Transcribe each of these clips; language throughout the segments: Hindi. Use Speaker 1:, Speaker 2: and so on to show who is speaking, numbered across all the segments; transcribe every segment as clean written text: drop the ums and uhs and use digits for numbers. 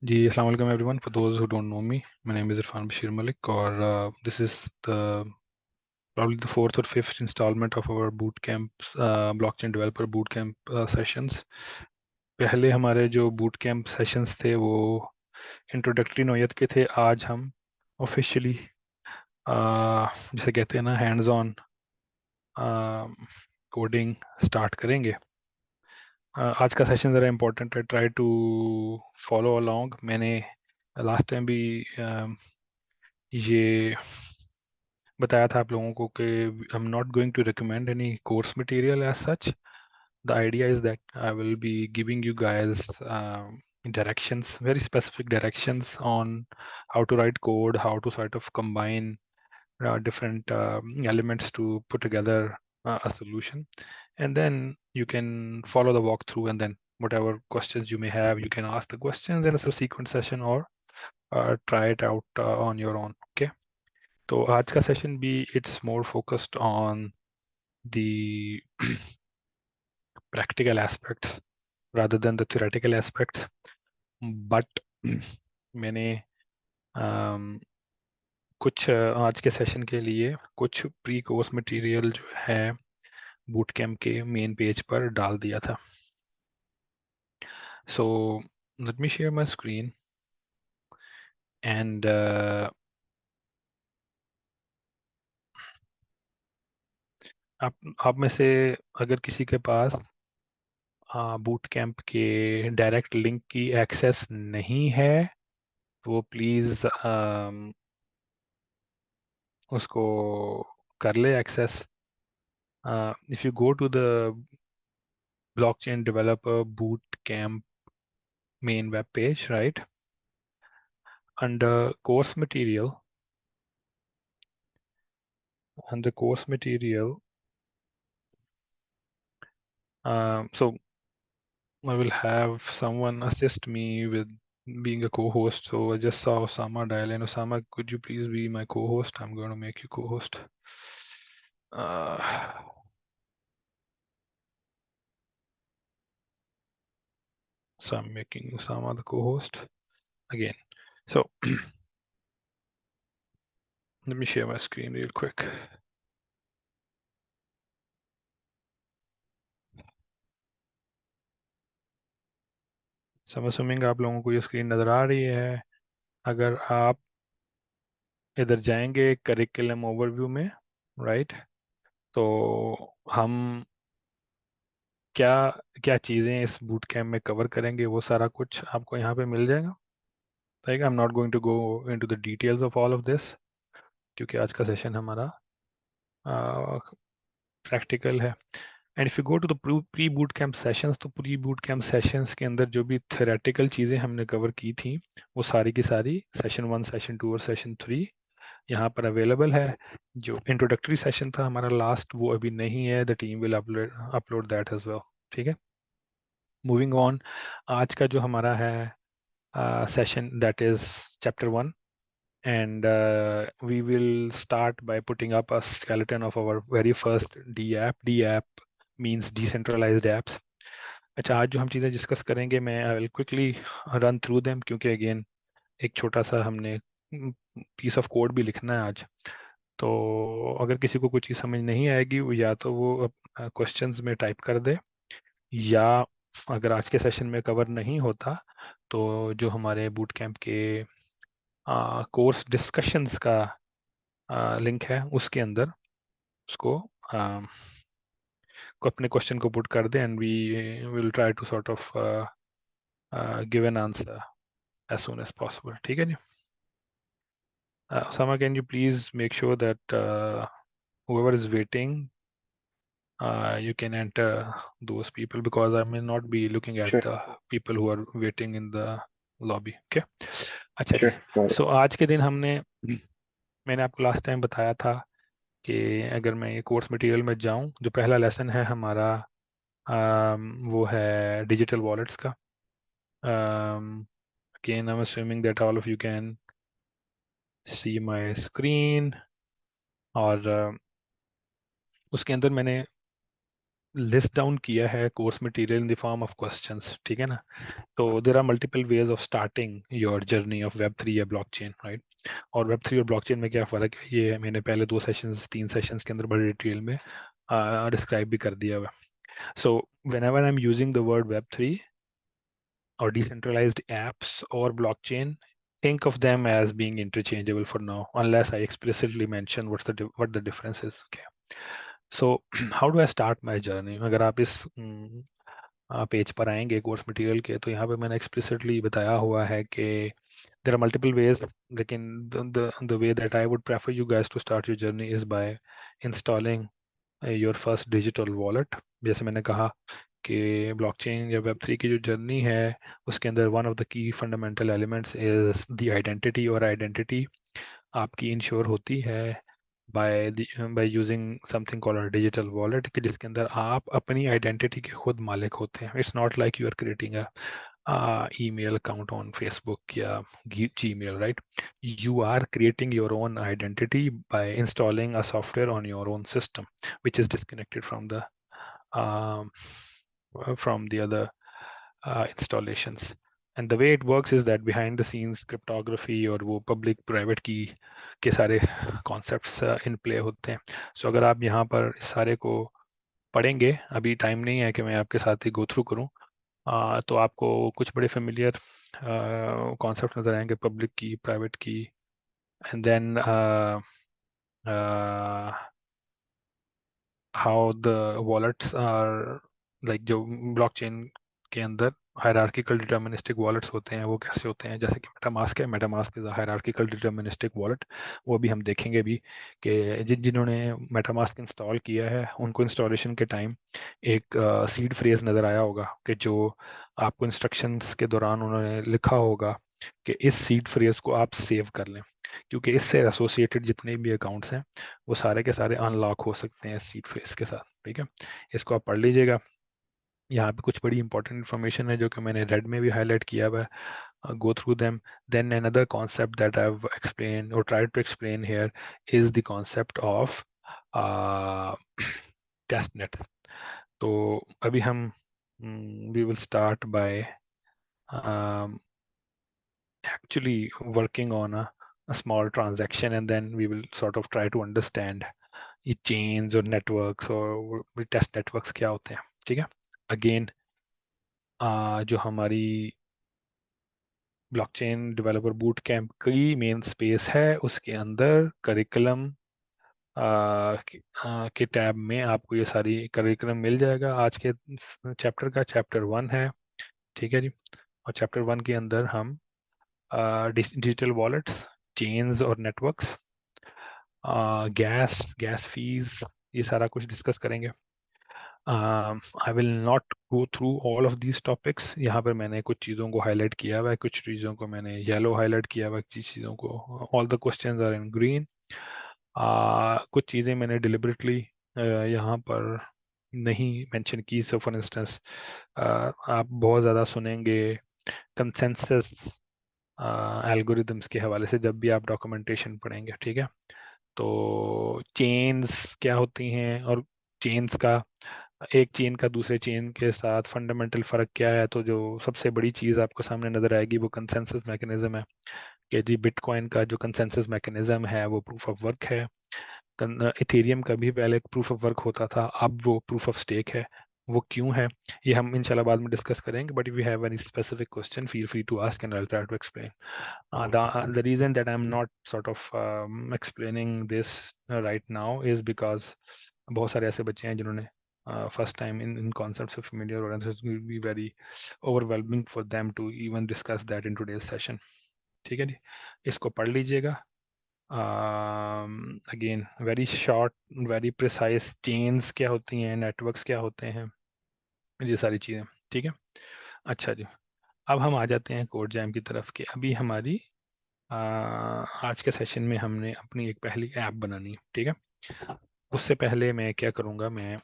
Speaker 1: जी अस्सलाम वालेकुम everyone for those who don't know me my name is Irfan Bashir Malik और this is the probably the fourth or fifth installment of our boot camp blockchain developer boot camp sessions. पहले हमारे जो boot camp sessions थे वो इंट्रोडक्टरी नौयत के थे. आज हम ऑफिशियली जिसे कहते हैं ना हैंड्स ऑन कोडिंग स्टार्ट करेंगे. आज का सेशन ज़रा इम्पोर्टेंट है. Try to follow along. मैंने लास्ट टाइम भी ये बताया था आप लोगों को कि I am not going to recommend any course material as such. The idea is that I will be giving you guys directions, very specific directions on how to write code, how to sort of combine different elements to put together a solution, and then you can follow the walkthrough, and then whatever questions you may have, you can ask the questions in a subsequent session or try it out on your own. Okay. तो आज का सेशन भी it's more focused on the practical aspects rather than the theoretical aspects. But मैंने कुछ आज के सेशन के लिए कुछ प्री कोर्स मटेरियल जो है बूट कैम्प के मेन पेज पर डाल दिया था. So let me share my screen and आप में से अगर किसी के पास बूट कैंप के डायरेक्ट लिंक की एक्सेस नहीं है तो वो प्लीज़ उसको कर ले access. If you go to the blockchain developer boot camp main web page, right, under course material, under course material, so I will have someone assist me with being a co-host. So I just saw Osama dial in. Osama, could you please be my co-host? I'm going to make you co-host. Uh, so I'm making Osama the co-host again. So let me share my screen real quick. So I'm assuming आप लोगों को ये स्क्रीन नज़र आ रही है. अगर आप इधर जाएंगे करिकुलम ओवरव्यू में, राइट, तो हम क्या क्या चीज़ें इस बूट कैम्प में कवर करेंगे वो सारा कुछ आपको यहाँ पे मिल जाएगा. Right, I am not going to go into the details of all of this क्योंकि आज का सेशन हमारा प्रैक्टिकल है. And if you go to the pre boot camp sessions, तो प्री बूट कैंप सेशंस के अंदर जो भी थेरेटिकल चीज़ें हमने कवर की थी वो सारी की सारी सेशन 1, सेशन 2 और सेशन 3 यहाँ पर अवेलेबल है. जो इंट्रोडक्टरी सेशन था हमारा लास्ट वो अभी नहीं है. The team will upload that as well. ठीक है. मूविंग ऑन, आज का जो हमारा है session that is chapter 1, and we will start by putting up a skeleton of our very first D app. D app means decentralized apps. अच्छा, आज जो हम चीज़ें डिस्कस करेंगे मैं I will quickly run through them क्योंकि अगेन एक छोटा सा हमने पीस ऑफ कोड भी लिखना है आज. तो अगर किसी को कुछ चीज़ समझ नहीं आएगी वो या तो वो क्वेश्चंस में टाइप कर दे, या अगर आज के सेशन में कवर नहीं होता तो जो हमारे बूट कैंप के कोर्स डिस्कशंस का लिंक है उसके अंदर उसको को अपने क्वेश्चन को पुट कर दे and we will try to sort of give an answer as soon as possible. ठीक है जी. Sama, can you please make sure that whoever is waiting, you can enter those people because I may not be looking at
Speaker 2: Sure,
Speaker 1: the people who are waiting in the lobby. Okay. अच्छा जी.
Speaker 2: sure, got it.
Speaker 1: सो आज के दिन मैंने आपको लास्ट टाइम बताया था कि अगर मैं ये कोर्स मटेरियल में जाऊं, जो पहला लेसन है हमारा वो है डिजिटल वॉलेट्स का. Again I am assuming that all of you can see my screen. और उसके अंदर मैंने लिस्ट डाउन किया है course material in the form of questions, ठीक है ना। तो there are multiple ways of starting your journey of web 3 या ब्लॉकचेन, राइट। और वेब 3 और ब्लॉकचेन में क्या फ़र्क है, ये मैंने पहले 2 सेशंस 3 सेशंस के अंदर बड़े डिटेल में डिस्क्राइब भी कर दिया हुआ। So when ever I am using the word web 3 or decentralized apps or blockchain, think of them as being interchangeable for now, unless I explicitly mention what the difference is. Okay. So how do I start my journey? अगर आप इस पेज पर आएंगे कोर्स मटेरियल के, तो यहाँ पे मैंने एक्सप्लिसिटली बताया हुआ है कि देर आर मल्टीपल वेज, लेकिन the way that I would prefer you guys to start your journey is by installing your first digital wallet. जैसे मैंने कहा कि ब्लॉकचेन या वेब 3 की जो जर्नी है, उसके अंदर one of the key fundamental elements is the identity, और आइडेंटिटी आपकी इंश्योर होती है by by using something called a digital wallet, कि जिसके अंदर आप अपनी आइडेंटिटी के खुद मालिक होते हैं। It's not like you are creating a email account on Facebook या Gmail, right? You are creating your own identity by installing a software on your own system, which is disconnected um, from the other installations. And the way it works is that behind the scenes cryptography और वो public private key के सारे concepts in play होते हैं। So अगर आप यहाँ पर इस सारे को पढ़ेंगे, अभी टाइम नहीं है कि मैं आपके साथ ही गो थ्रू करूँ, तो आपको कुछ बड़े फेमिलियर कॉन्सेप्ट नज़र आएंगे, public key, private key, and then how the wallets are, like जो ब्लॉकचेन के अंदर हायरार्किकल डिटर्मिनिस्टिक वॉलेट्स होते हैं वो कैसे होते हैं। जैसे कि मेटामास्क है, MetaMask is hierarchical deterministic wallet, वो भी हम देखेंगे भी कि जिन्होंने मेटामास्क इंस्टॉल किया है उनको इंस्टॉलेशन के टाइम एक सीड फ्रेज नज़र आया होगा, कि जो आपको इंस्ट्रक्शंस के दौरान उन्होंने लिखा होगा कि इस सीड फ्रेज को आप सेव कर लें, क्योंकि इससे एसोसिएटेड जितने भी अकाउंट्स हैं वो सारे के सारे अनलॉक हो सकते हैं सीड फ्रेज के साथ, ठीक है। इसको आप पढ़ लीजिएगा। यहाँ पे कुछ बड़ी इंपॉर्टेंट इन्फॉर्मेशन है जो कि मैंने रेड में भी हाईलाइट किया हुआ है, go through them. Then another concept that I have explain और try to explain here is the concept of testnet. तो अभी हम we will start by actually working on a small transaction, and then we will sort of try to understand ये chains और networks और test networks क्या होते हैं, ठीक है। अगेन जो हमारी ब्लॉकचेन डेवलपर बूट कैंप की मेन स्पेस है, उसके अंदर करिकुलम के टैब में आपको ये सारी करिकुलम मिल जाएगा। आज के चैप्टर का चैप्टर 1 है, ठीक है जी। और चैप्टर 1 के अंदर हम डिजिटल वॉलेट्स, चेन्स और नेटवर्क्स, गैस फीस, ये सारा कुछ डिस्कस करेंगे। आई will not go through all of these topics. यहाँ पर मैंने कुछ चीज़ों को हाईलाइट किया हुआ है, कुछ चीज़ों को मैंने येलो हाईलाइट किया हुआ है, कुछ चीज़ों को all the questions are in green. कुछ चीज़ें मैंने डिलिबरेटली यहाँ पर नहीं मेंशन की। सो फॉर इंस्टेंस आप बहुत ज़्यादा सुनेंगे कंसेंसस एल्गोरिदम्स के हवाले से जब भी आप डॉक्यूमेंटेशन पढ़ेंगे, ठीक है। तो चेन्स क्या होती हैं, और चेन्स का एक चेन का दूसरे चेन के साथ फंडामेंटल फ़र्क क्या है, तो जो सबसे बड़ी चीज़ आपको सामने नज़र आएगी वो कंसेंसस मैकेनिज्म है, कि जी बिटकॉइन का जो कंसेंसस मैकेनिज्म है वो प्रूफ ऑफ वर्क है। इथेरियम का भी पहले प्रूफ ऑफ वर्क होता था, अब वो प्रूफ ऑफ स्टेक है। वो क्यों है ये हम इंशाल्लाह बाद में डिस्कस करेंगे, but if you have any specific question feel free to ask and I will try to explain. the reason that I'm not sort of explaining this right now is because बहुत सारे ऐसे बच्चे हैं जिन्होंने फर्स्ट टाइम इन कॉन्सेप्ट से familiar हो रहे हैं, so it will be very overwhelming for them to even discuss that in today's session, ठीक है जी। इसको पढ़ लीजिएगा। Again very short, very precise, chains क्या होती हैं, नेटवर्क्स क्या होते हैं, ये सारी चीज़ें, ठीक है। अच्छा जी, अब हम आ जाते हैं कोड जैम की तरफ। के अभी हमारी आज के सेशन में हमने अपनी एक पहली ऐप बनानी है, ठीक है। उससे पहले मैं क्या करूँगा, मैं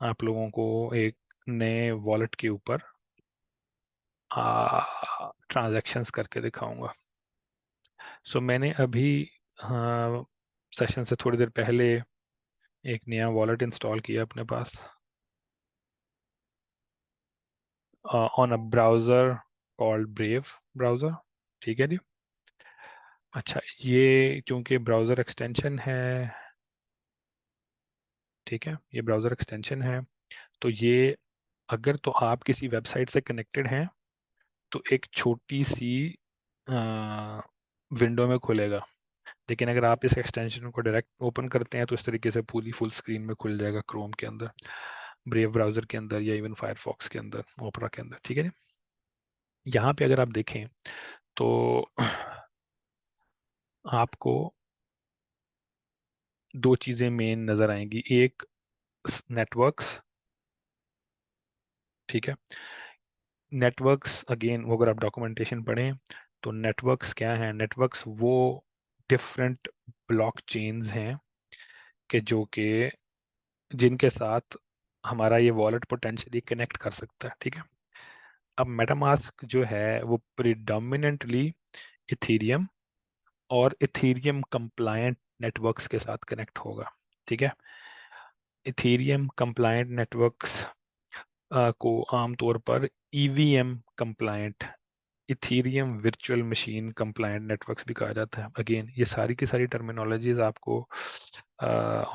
Speaker 1: आप लोगों को एक नए वॉलेट के ऊपर ट्रांजैक्शंस करके दिखाऊंगा। सो मैंने अभी सेशन से थोड़ी देर पहले एक नया वॉलेट इंस्टॉल किया अपने pass on a browser called brave browser. ठीक है जी। अच्छा, ये चूंकि ब्राउज़र एक्सटेंशन है, ठीक है, ये ब्राउज़र एक्सटेंशन है, तो ये अगर तो आप किसी वेबसाइट से कनेक्टेड हैं तो एक छोटी सी विंडो में खुलेगा, लेकिन अगर आप इस एक्सटेंशन को डायरेक्ट ओपन करते हैं तो इस तरीके से पूरी फुल स्क्रीन में खुल जाएगा, क्रोम के अंदर, ब्रेव ब्राउज़र के अंदर, या इवन फायरफॉक्स के अंदर, ओपरा के अंदर। ठीक है जी। यहाँ पे अगर आप देखें तो आपको दो चीज़ें मेन नज़र आएंगी। एक, नेटवर्क्स। ठीक है। नेटवर्क्स अगेन, वो अगर आप डॉक्यूमेंटेशन पढ़ें तो नेटवर्क्स क्या है, नेटवर्क्स वो डिफरेंट ब्लॉक चेन्स हैं कि जो कि जिनके साथ हमारा ये वॉलेट पोटेंशियली कनेक्ट कर सकता है। ठीक है। अब मेटामास्क जो है वो प्रिडोमिनेंटली इथीरियम और इथीरियम कंप्लायंट नेटवर्क्स के साथ कनेक्ट होगा। ठीक है। इथीरियम कंप्लायंट नेटवर्क्स को आमतौर पर EVM compliant, Ethereum virtual machine compliant networks भी कहा जाता है। अगेन ये सारी की सारी टर्मिनोलॉजीज आपको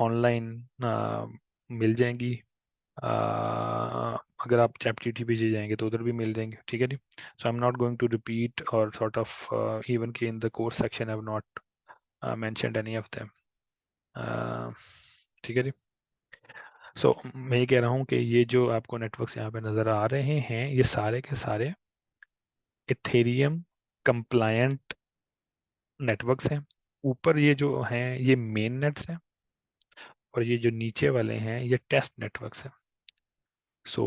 Speaker 1: ऑनलाइन मिल जाएंगी। अ, अगर आप चैट जीटीपी जाएंगे तो उधर भी मिल जाएंगे। ठीक है जी। So I am not going to repeat और सॉर्ट ऑफ इवन के in the course section I have not mentioned any of them. ठीक है जी। सो मैं ये कह रहा हूँ कि ये जो आपको नेटवर्क्स यहाँ पे नज़र आ रहे हैं ये सारे के सारे इथेरियम कंप्लायंट नेटवर्क्स हैं। ऊपर ये जो हैं ये मेन नेट्स हैं, और ये जो नीचे वाले हैं ये टेस्ट नेटवर्क्स हैं। सो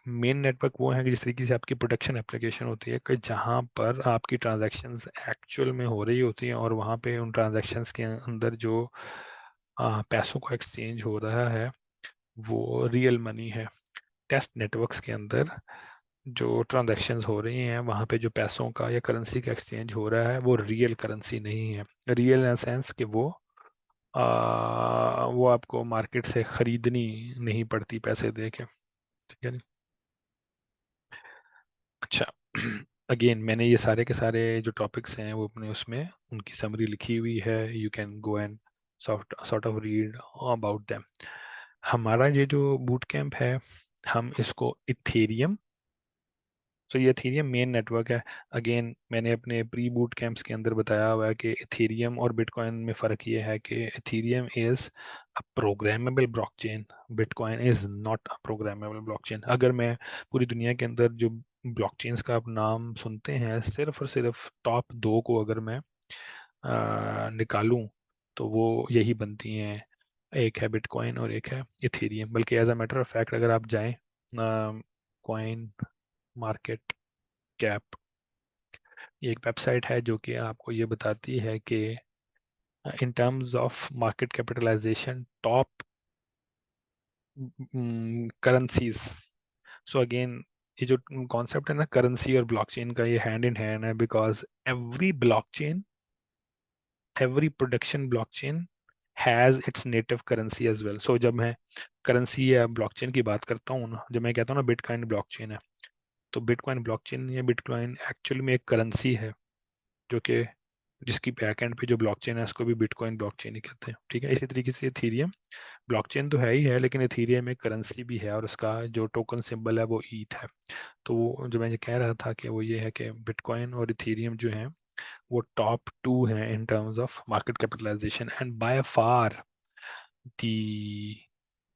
Speaker 1: मेन नेटवर्क वो है कि जिस तरीके से आपकी प्रोडक्शन एप्लीकेशन होती है कि जहाँ पर आपकी ट्रांजैक्शंस एक्चुअल में हो रही होती हैं, और वहाँ पे उन ट्रांजैक्शंस के अंदर जो पैसों का एक्सचेंज हो रहा है वो रियल मनी है। टेस्ट नेटवर्क्स के अंदर जो ट्रांजैक्शंस हो रही हैं वहाँ पे जो पैसों का या करेंसी का एक्सचेंज हो रहा है वो रियल करेंसी नहीं है। रियल इन सेंस कि वो आपको मार्केट से खरीदनी नहीं पड़ती पैसे दे के। ठीक है। अच्छा, अगेन मैंने ये सारे के सारे जो टॉपिक्स हैं वो अपने उसमें उनकी समरी लिखी हुई है, you can go and sort of read about them. हमारा ये जो बूट कैंप है, हम इसको इथेरियम, सो ये इथेरियम मेन नेटवर्क है। अगेन मैंने अपने प्री बूट कैंप्स के अंदर बताया हुआ है कि इथेरियम और बिटकॉइन में फ़र्क ये है कि Ethereum is a programmable blockchain, bitcoin is not a programmable blockchain. अगर मैं पूरी दुनिया के अंदर जो ब्लॉकचेन्स का आप नाम सुनते हैं, सिर्फ और सिर्फ टॉप दो को अगर मैं निकालूं तो वो यही बनती हैं, एक है बिटकॉइन और एक है इथेरियम। बल्कि as a matter of fact अगर आप जाएं कॉइन मार्केट कैप, ये एक वेबसाइट है जो कि आपको ये बताती है कि in terms of market capitalization top currencies. So again ये जो कॉन्सेप्ट है ना करेंसी और ब्लॉकचेन का, ये हैंड इन हैंड है, because every blockchain, every production blockchain has its native currency as well. So जब मैं करेंसी या ब्लॉकचेन की बात करता हूँ ना, जब मैं कहता हूँ ना बिटकॉइन ब्लॉकचेन है, तो बिटकॉइन ब्लॉकचेन या बिटकॉइन एक्चुअल में एक करेंसी है जो कि जिसकी बैकएंड पे जो ब्लॉकचेन है उसको भी बिटकॉइन ब्लॉकचेन ही कहते हैं। ठीक है। इसी तरीके से इथीरियम ब्लॉकचेन तो है ही है, लेकिन इथीरियम एक करेंसी भी है और उसका जो टोकन सिंबल है वो ईथ है। तो वो जो मैं ये कह रहा था कि वो ये है कि बिटकॉइन और इथीरियम जो है वो टॉप टू हैं in terms of market capitalization, and by far the,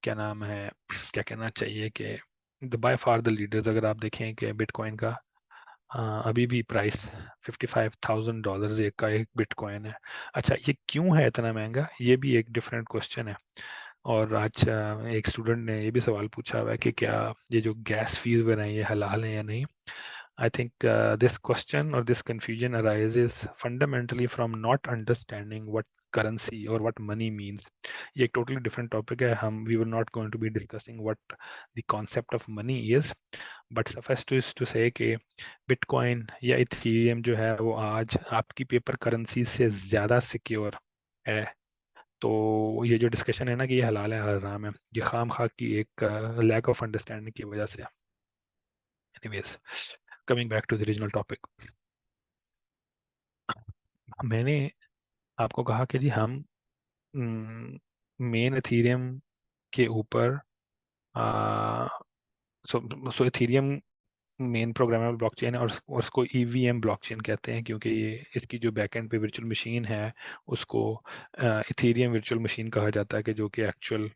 Speaker 1: क्या नाम है, क्या कहना चाहिए कि the by far the leaders. अगर आप देखें कि बिटकॉइन का अभी भी प्राइस $55,000 एक का एक बिटकॉइन है। अच्छा, ये क्यों है इतना महंगा, ये भी एक डिफरेंट क्वेश्चन है। और आज एक स्टूडेंट ने ये भी सवाल पूछा हुआ है कि क्या ये जो गैस फीस वगैरह हैं, ये हलाल है या नहीं। I think this question or this confusion arises fundamentally from not understanding what currency or what money means. ये एक totally different topic है, हम we were not going to be discussing what the concept of money is, but suffice to say कि बिटकॉइन या इथेरियम जो है वो आज आपकी पेपर करेंसी से ज़्यादा सिक्योर है। तो ये जो डिस्कशन है ना कि ये हलाल है हराम है, ये खाम खा की एक लैक ऑफ अंडरस्टैंडिंग की वजह से। Anyways, coming back to the original topic, मैंने आपको कहा कि जी हम मेन एथीरियम के ऊपर, सो एथीरियम मेन प्रोग्रामेबल ब्लॉकचेन है, और उसको ईवीएम ब्लॉकचेन कहते हैं, क्योंकि ये इसकी जो बैकएंड पे वर्चुअल मशीन है उसको इथेरियम वर्चुअल मशीन कहा जाता है, कि जो कि एक्चुअल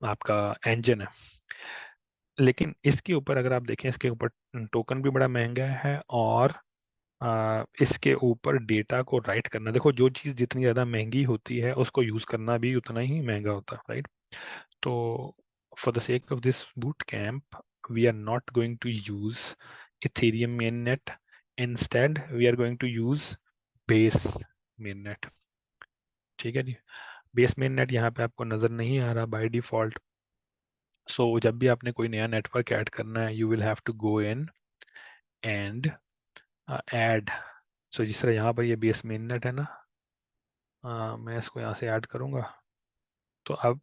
Speaker 1: आपका इंजन है। लेकिन इसके ऊपर अगर आप देखें, इसके ऊपर टोकन भी बड़ा महंगा है, और इसके ऊपर डेटा को राइट करना, देखो जो चीज़ जितनी ज़्यादा महंगी होती है उसको यूज़ करना भी उतना ही महंगा होता है, राइट? तो for the sake of this boot camp, we are not going to use Ethereum mainnet. Instead, we are going to use Base mainnet. ठीक है जी। बेस mainnet यहाँ पे आपको नज़र नहीं आ रहा बाय डिफॉल्ट। सो जब भी आपने कोई नया नेटवर्क ऐड करना है, you will have to go in and add. So जिस तरह यहाँ पर ये बेस mainnet है ना, मैं इसको यहाँ से ऐड करूँगा। तो अब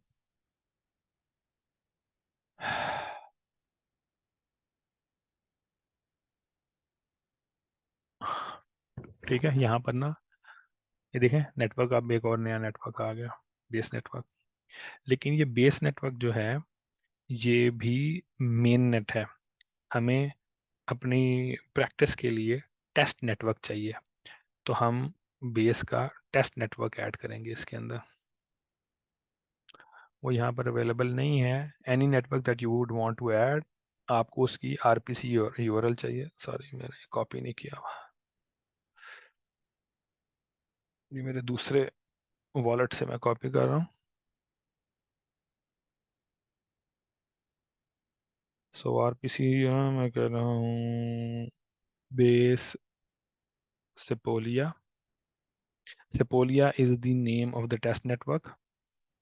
Speaker 1: ठीक है, यहाँ पर ना ये देखें नेटवर्क, अब एक और नया नेटवर्क आ गया, बेस नेटवर्क। लेकिन ये बेस नेटवर्क जो है ये भी मेन नेट है। हमें अपनी प्रैक्टिस के लिए टेस्ट नेटवर्क चाहिए, तो हम बेस का टेस्ट नेटवर्क ऐड करेंगे इसके अंदर। वो यहाँ पर अवेलेबल नहीं है। Any network that you would want to add, आपको उसकी आरपीसी यूआरएल चाहिए। सॉरी मैंने कॉपी नहीं किया हुआ, ये मेरे दूसरे वॉलेट से मैं कॉपी कर रहा हूँ। सो आरपीसी मैं कह रहा हूँ base सेपोलिया। Sepolia is the name of the test network.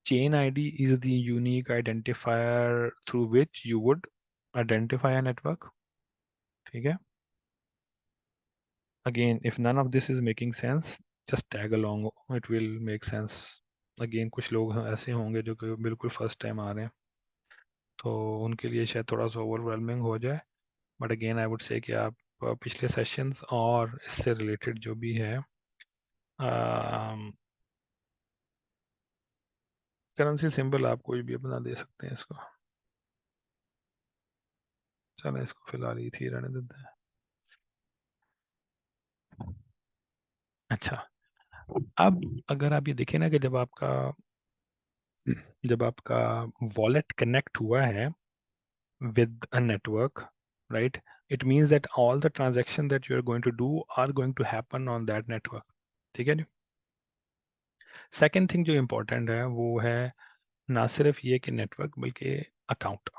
Speaker 1: Chain ID is the unique identifier through which you would identify a network. ठीक है? Again, if none of this is making sense, just tag along. It will make sense. Again, कुछ लोग ऐसे होंगे जो कि बिल्कुल फर्स्ट टाइम आ रहे हैं, तो उनके लिए शायद थोड़ा सा ओवरवेलमिंग हो जाए। But again I would say कि आप पिछले सेशंस और इससे रिलेटेड जो भी है, करेंसी सिंबल आप कोई भी अपना दे सकते हैं इसको। चलो इसको फिलहाल ही थी रहने देते हैं। अच्छा, अब अगर आप ये देखें ना कि जब आपका वॉलेट कनेक्ट हुआ है with a network, right, it means that all the transaction that you are going to do are going to happen on that network. ठीक है जी। सेकेंड थिंग जो इम्पोर्टेंट है वो है ना सिर्फ ये कि नेटवर्क, बल्कि अकाउंट।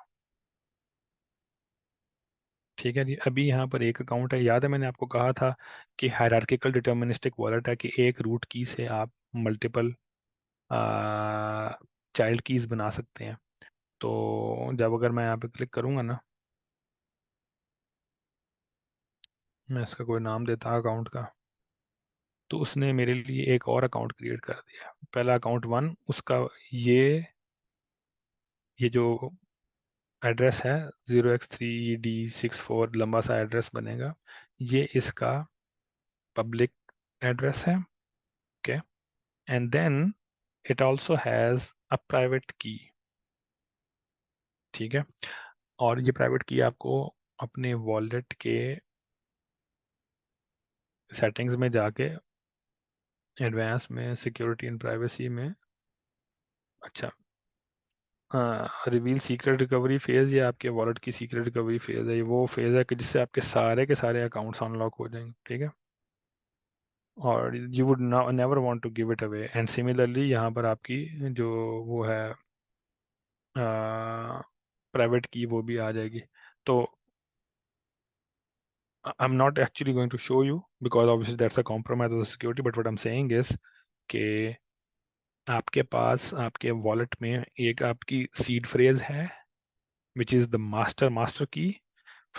Speaker 1: ठीक है जी। अभी यहाँ पर एक अकाउंट है, याद है मैंने आपको कहा था कि हायरार्किकल डिटर्मिनिस्टिक वॉलेट है, कि एक रूट की से आप मल्टीपल चाइल्ड कीज बना सकते हैं। तो जब अगर मैं यहाँ पे क्लिक करूँगा ना, मैं इसका कोई नाम देता अकाउंट का, तो उसने मेरे लिए एक और अकाउंट क्रिएट कर दिया। पहला अकाउंट वन, उसका ये ये जो एड्रेस है 0x3D64, लंबा सा एड्रेस बनेगा, ये इसका पब्लिक एड्रेस है। Okay, and then it also has a private key. ठीक है, और ये प्राइवेट की आपको अपने वॉलेट के सेटिंग्स में जाके एडवांस में सिक्योरिटी एंड प्राइवेसी में, अच्छा, रिवील सीक्रेट रिकवरी फेज, या आपके वॉलेट की सीक्रेट रिकवरी फेज है, ये वो फेज है कि जिससे आपके सारे के सारे अकाउंट्स अनलॉक हो जाएंगे। ठीक है, और you would never want to give it away. And similarly यहाँ पर आपकी जो वो है प्राइवेट की, वो भी आ जाएगी। तो I'm not actually going to show you because obviously that's a compromise of the security, but what I'm saying is कि आपके पास आपके वॉलेट में एक आपकी सीड फ्रेज है, which is the master key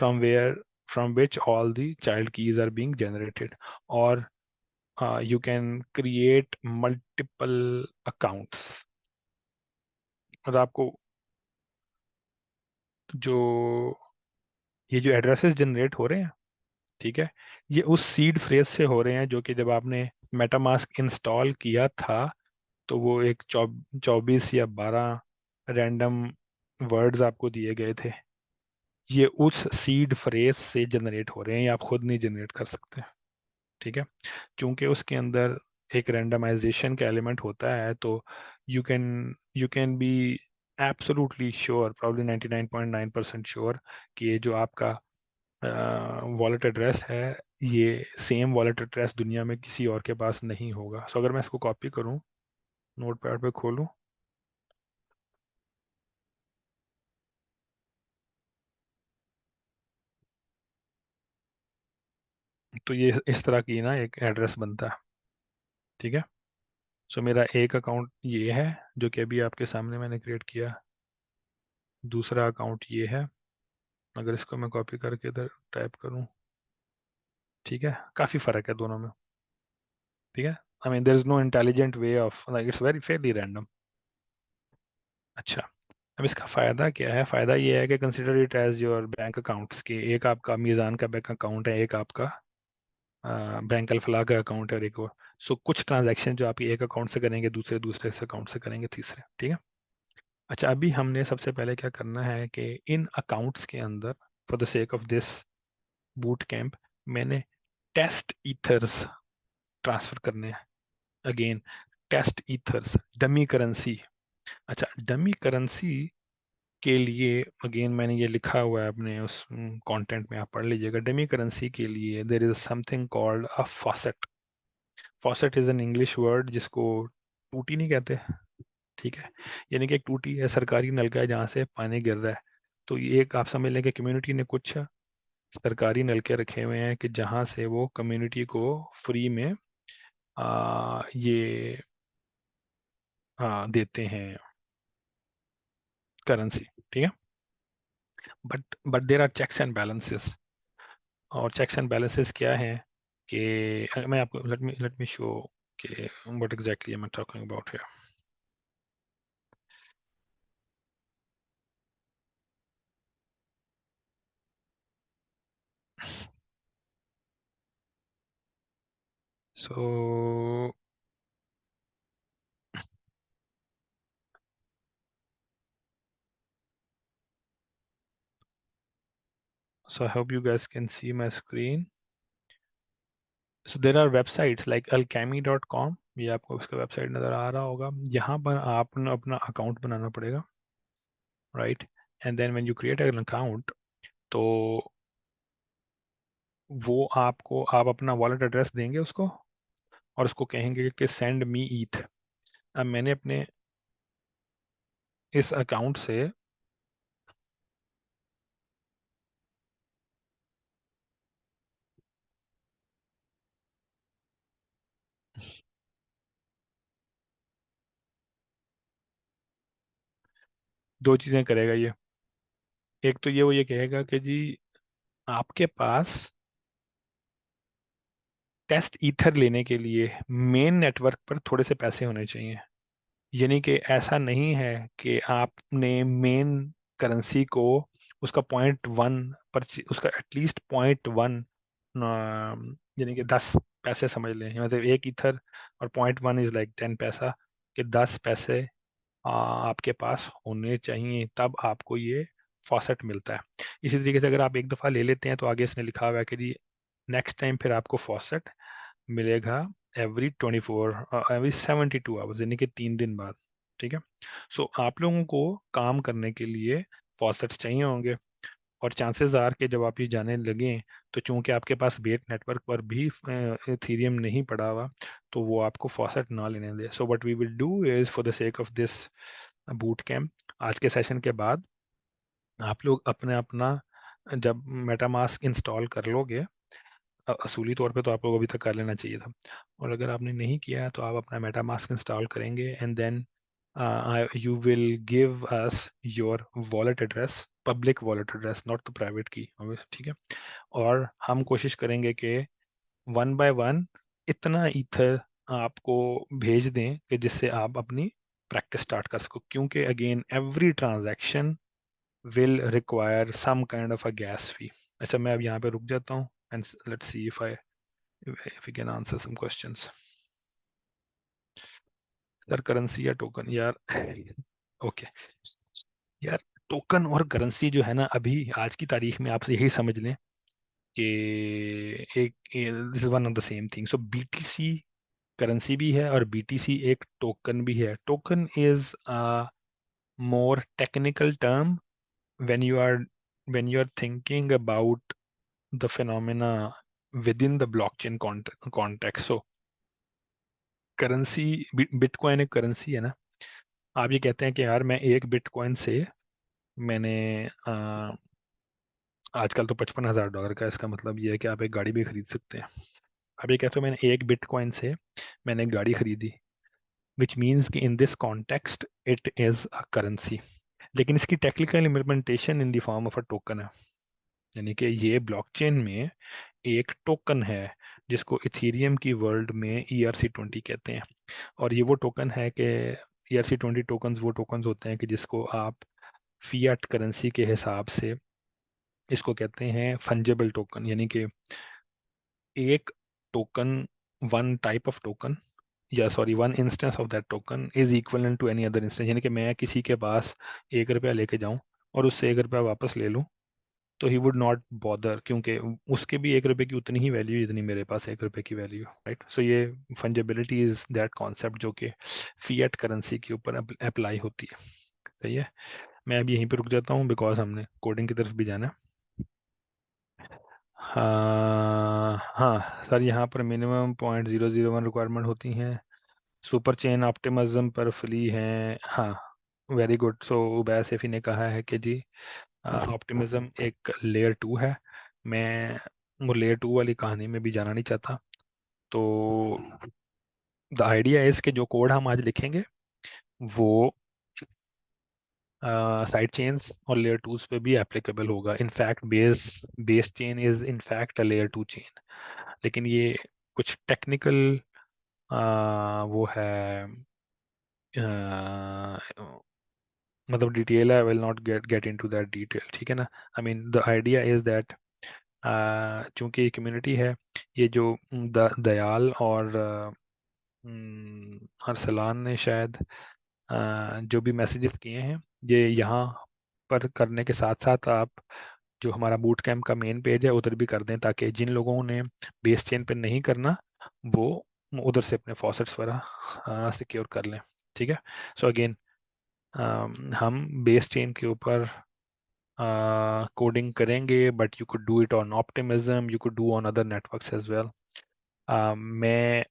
Speaker 1: from where from which all the child keys are being generated, or you can create multiple accounts और आपको जो ये जो एड्रेसेस जनरेट हो रहे हैं, ठीक है, ये उस सीड फ्रेज से हो रहे हैं जो कि जब आपने मेटामास्क इंस्टॉल किया था तो वो एक 24 या 12 रैंडम वर्ड्स आपको दिए गए थे। ये उस सीड फ्रेज से जनरेट हो रहे हैं, ये आप खुद नहीं जनरेट कर सकते। ठीक है, क्योंकि उसके अंदर एक रैंडमाइजेशन का एलिमेंट होता है, तो you can be absolutely sure, probably 99.9% sure कि ये जो आपका वॉलेट एड्रेस है, ये सेम वॉलेट एड्रेस दुनिया में किसी और के पास नहीं होगा। सो अगर मैं इसको कॉपी करूँ, नोट पैड पे खोलूँ, तो ये इस तरह की ना एक एड्रेस बनता है। ठीक है, सो मेरा एक अकाउंट ये है जो कि अभी आपके सामने मैंने क्रिएट किया, दूसरा अकाउंट ये है। अगर इसको मैं कॉपी करके इधर टाइप करूँ, ठीक है, काफ़ी फ़र्क है दोनों में। ठीक है, I mean there is no intelligent way of, like it's very fairly random. अच्छा, अब इसका फ़ायदा क्या है? फ़ायदा ये है कि consider it as your bank accounts के, एक आपका मीज़ान का बैंक अकाउंट है, एक आपका बैंक अल्फला का अकाउंट है, और एक और। सो कुछ ट्रांजैक्शन जो आप एक अकाउंट से करेंगे, दूसरे दूसरे से अकाउंट से करेंगे, तीसरे। ठीक है, अच्छा, अभी हमने सबसे पहले क्या करना है कि इन अकाउंट्स के अंदर, for the sake of this boot camp, मैंने टेस्ट ईथर्स ट्रांसफर करने हैं। Again, test ethers, dummy currency. अच्छा, डमी करेंसी के लिए अगेन मैंने ये लिखा हुआ है अपने उस कंटेंट में, आप पढ़ लीजिएगा। डमी करेंसी के लिए there is something called a faucet. Faucet is an English word जिसको टूटी नहीं कहते। ठीक है, यानी कि एक टूटी है, सरकारी नलका है जहाँ से पानी गिर रहा है। तो ये एक आप समझ लें कि कम्युनिटी ने कुछ सरकारी नलके रखे हुए हैं कि जहाँ से वो कम्युनिटी को फ्री में ये देते हैं करेंसी। ठीक है, but there are checks and balances. और चेक्स एंड बैलेंसेस क्या हैं कि मैं आपको लेट मी शो कि what exactly I am talking about here. So so I hope you guys can see my screen. So there are websites like alchemy.com, ये आपको उसका वेबसाइट नज़र आ रहा होगा। यहाँ पर आपने अपना अकाउंट बनाना पड़ेगा, right? And then when you create an account, तो वो आपको, आप अपना वॉलेट एड्रेस देंगे उसको, और उसको कहेंगे कि सेंड मी ईथ। अब मैंने अपने इस अकाउंट से दो चीज़ें करेगा ये। एक तो ये, वो ये कहेगा कि जी आपके पास टेस्ट ईथर लेने के लिए मेन नेटवर्क पर थोड़े से पैसे होने चाहिए। यानी कि ऐसा नहीं है कि आपने मेन करेंसी को उसका 0.1 पर, उसका एटलीस्ट 0.1, यानी कि 10 पैसे समझ लें, मतलब एक ईथर, और 0.1 इज लाइक 10 पैसा, कि 10 पैसे आपके पास होने चाहिए, तब आपको ये फॉसेट मिलता है। इसी तरीके से अगर आप एक दफ़ा ले लेते हैं तो आगे इसने लिखा हुआ है कि जी नेक्स्ट टाइम फिर आपको फॉसेट मिलेगा एवरी 72 आवर्स, यानी कि 3 दिन बाद। ठीक है, सो आप लोगों को काम करने के लिए फॉसेट्स चाहिए होंगे, और चांसेस आर के जब आप ये जाने लगें, तो चूंकि आपके पास बेट नेटवर्क पर भी इथीरियम नहीं पड़ा हुआ, तो वो आपको फॉसेट ना लेने दे। So what we will do is, for the sake of this boot camp, आज के सेशन के बाद आप लोग अपने अपना, जब मेटामास्क इंस्टॉल कर लोगे, असूली तौर पे तो आप लोग अभी तक कर लेना चाहिए था, और अगर आपने नहीं किया है तो आप अपना मेटामास्क इंस्टॉल करेंगे, and then you will give us your wallet address, public wallet address, not the private key. ठीक है, और हम कोशिश करेंगे कि वन बाय वन इतना ईथर आपको भेज दें कि जिससे आप अपनी प्रैक्टिस स्टार्ट कर सको, क्योंकि again every transaction will require some kind of a gas fee. अच्छा, मैं अब यहाँ पे रुक जाता हूँ and let's see if you can answer some questions. Sir currency या टोकन यार? ओके यार, टोकन और करेंसी जो है ना, अभी आज की तारीख में आपसे यही समझ लें कि एक this is one of the same thing. So BTC currency भी है और बीटीसी एक टोकन भी है। Token is a more technical term when you are when you are thinking about the phenomena within the blockchain context. So currency, bitcoin एक करेंसी है ना। आप ये कहते हैं कि यार मैं एक बिटकॉइन से मैंने आजकल तो $55,000 का, इसका मतलब ये है कि आप एक गाड़ी भी खरीद सकते हैं। आप ये कहते हो मैंने एक बिटकॉइन से मैंने एक गाड़ी खरीदी, विच मीन्स कि in this context it is a currency. लेकिन इसकी technical implementation in the form of a token है, यानी कि ये ब्लॉकचेन में एक टोकन है जिसको इथीरियम की वर्ल्ड में ERC20 कहते हैं। और ये वो टोकन है कि ERC20 टोकन्स वो टोकन्स होते हैं कि जिसको आप फियाट करेंसी के हिसाब से, इसको कहते हैं फंजेबल टोकन, यानी कि एक token, one type of token, या sorry one instance of that token is equivalent to any other instance. यानी कि मैं किसी के पास 1 रुपया लेके जाऊं और उससे 1 रुपया वापस ले लूं, तो ही वुड नॉट बॉदर, क्योंकि उसके भी 1 रुपये की उतनी ही वैल्यू जितनी मेरे पास 1 रुपये की वैल्यू, राइट। सो ये फंजेबिलिटी इज दैट कॉन्सेप्ट जो कि फिएट करेंसी के ऊपर अप्लाई होती है। सही है, मैं अभी यहीं पे रुक जाता हूँ बिकॉज हमने कोडिंग की तरफ भी जाना है। हाँ हाँ सर, यहाँ पर मिनिमम 0.001 रिक्वायरमेंट होती हैं। सुपर चेन ऑप्टिमिज्म पर फ्ली हैं, हाँ। Very good. So Ubair Saifi ने कहा है कि जी ऑप्टिमिज्म एक लेयर 2 है। मैं वो लेयर 2 वाली कहानी में भी जाना नहीं चाहता। तो द आइडिया इज कि जो कोड हम आज लिखेंगे वो साइड चेन्स और लेयर 2s पे भी एप्लीकेबल होगा। In fact base chain is in fact a layer 2 chain. लेकिन ये कुछ टेक्निकल वो है, मतलब डिटेल है। आई will not get into that detail, ठीक है ना। I mean the idea is that चूंकि ये कम्युनिटी है, ये जो दयाल और अरसलान ने शायद जो भी मैसेजेस किए हैं, ये यहाँ पर करने के साथ साथ आप जो हमारा बूट कैम्प का मेन पेज है उधर भी कर दें, ताकि जिन लोगों ने बेस चेन पे नहीं करना वो उधर से अपने फॉसेट्स वगैरह सिक्योर कर लें, ठीक है। सो अगेन हम बेस चेन के ऊपर कोडिंग करेंगे, but you could do it on Optimism, you could do on other networks as well. मैं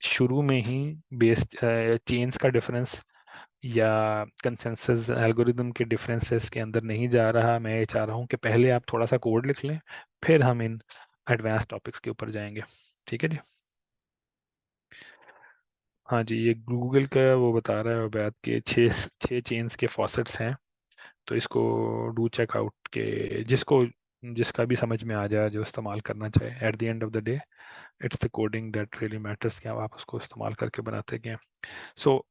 Speaker 1: शुरू में ही बेस चेन्स का डिफरेंस या कंसेंसस एल्गोरिदम के डिफरेंसेस के अंदर नहीं जा रहा। मैं ये चाह रहा हूँ कि पहले आप थोड़ा सा कोड लिख लें, फिर हम इन एडवांस टॉपिक्स के ऊपर जाएंगे, ठीक है जी। हाँ जी, ये गूगल का वो बता रहा है उबैद के 6 चेन्स के फॉसेट्स हैं। तो इसको डू चेक आउट के जिसको जिसका भी समझ में आ जाए, जो इस्तेमाल करना चाहे। At the end of the day it's the coding that really matters, कि आप उसको इस्तेमाल करके बनाते क्या। सो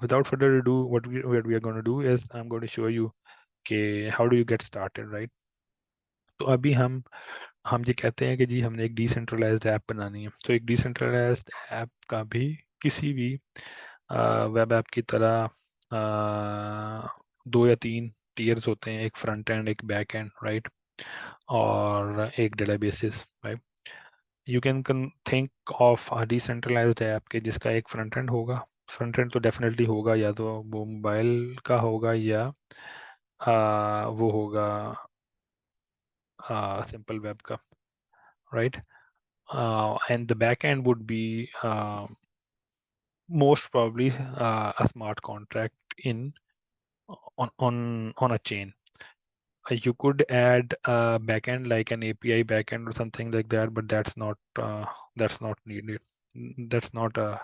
Speaker 1: without further ado, what we are going to do is I'm going to show you कि how do you get started, right। तो अभी हम ये कहते हैं कि जी हमने एक डिसेंट्रलाइज्ड ऐप बनानी है। तो एक डिसेंट्रलाइज्ड ऐप का भी किसी भी वेब ऐप की तरह 2 या 3 टीयर्स होते हैं, एक फ्रंट एंड, एक बैक एंड, राइट, और एक databases, right. You can think of a decentralised app के जिसका एक फ्रंट एंड होगा। फ्रंट एंड तो डेफिनेटली होगा, या तो वो मोबाइल का होगा या वो होगा सिंपल वेब का, right. And the back end would be most probably a smart contract in on a chain. You could add a backend like an API backend or something like that, but that's not needed. That's not a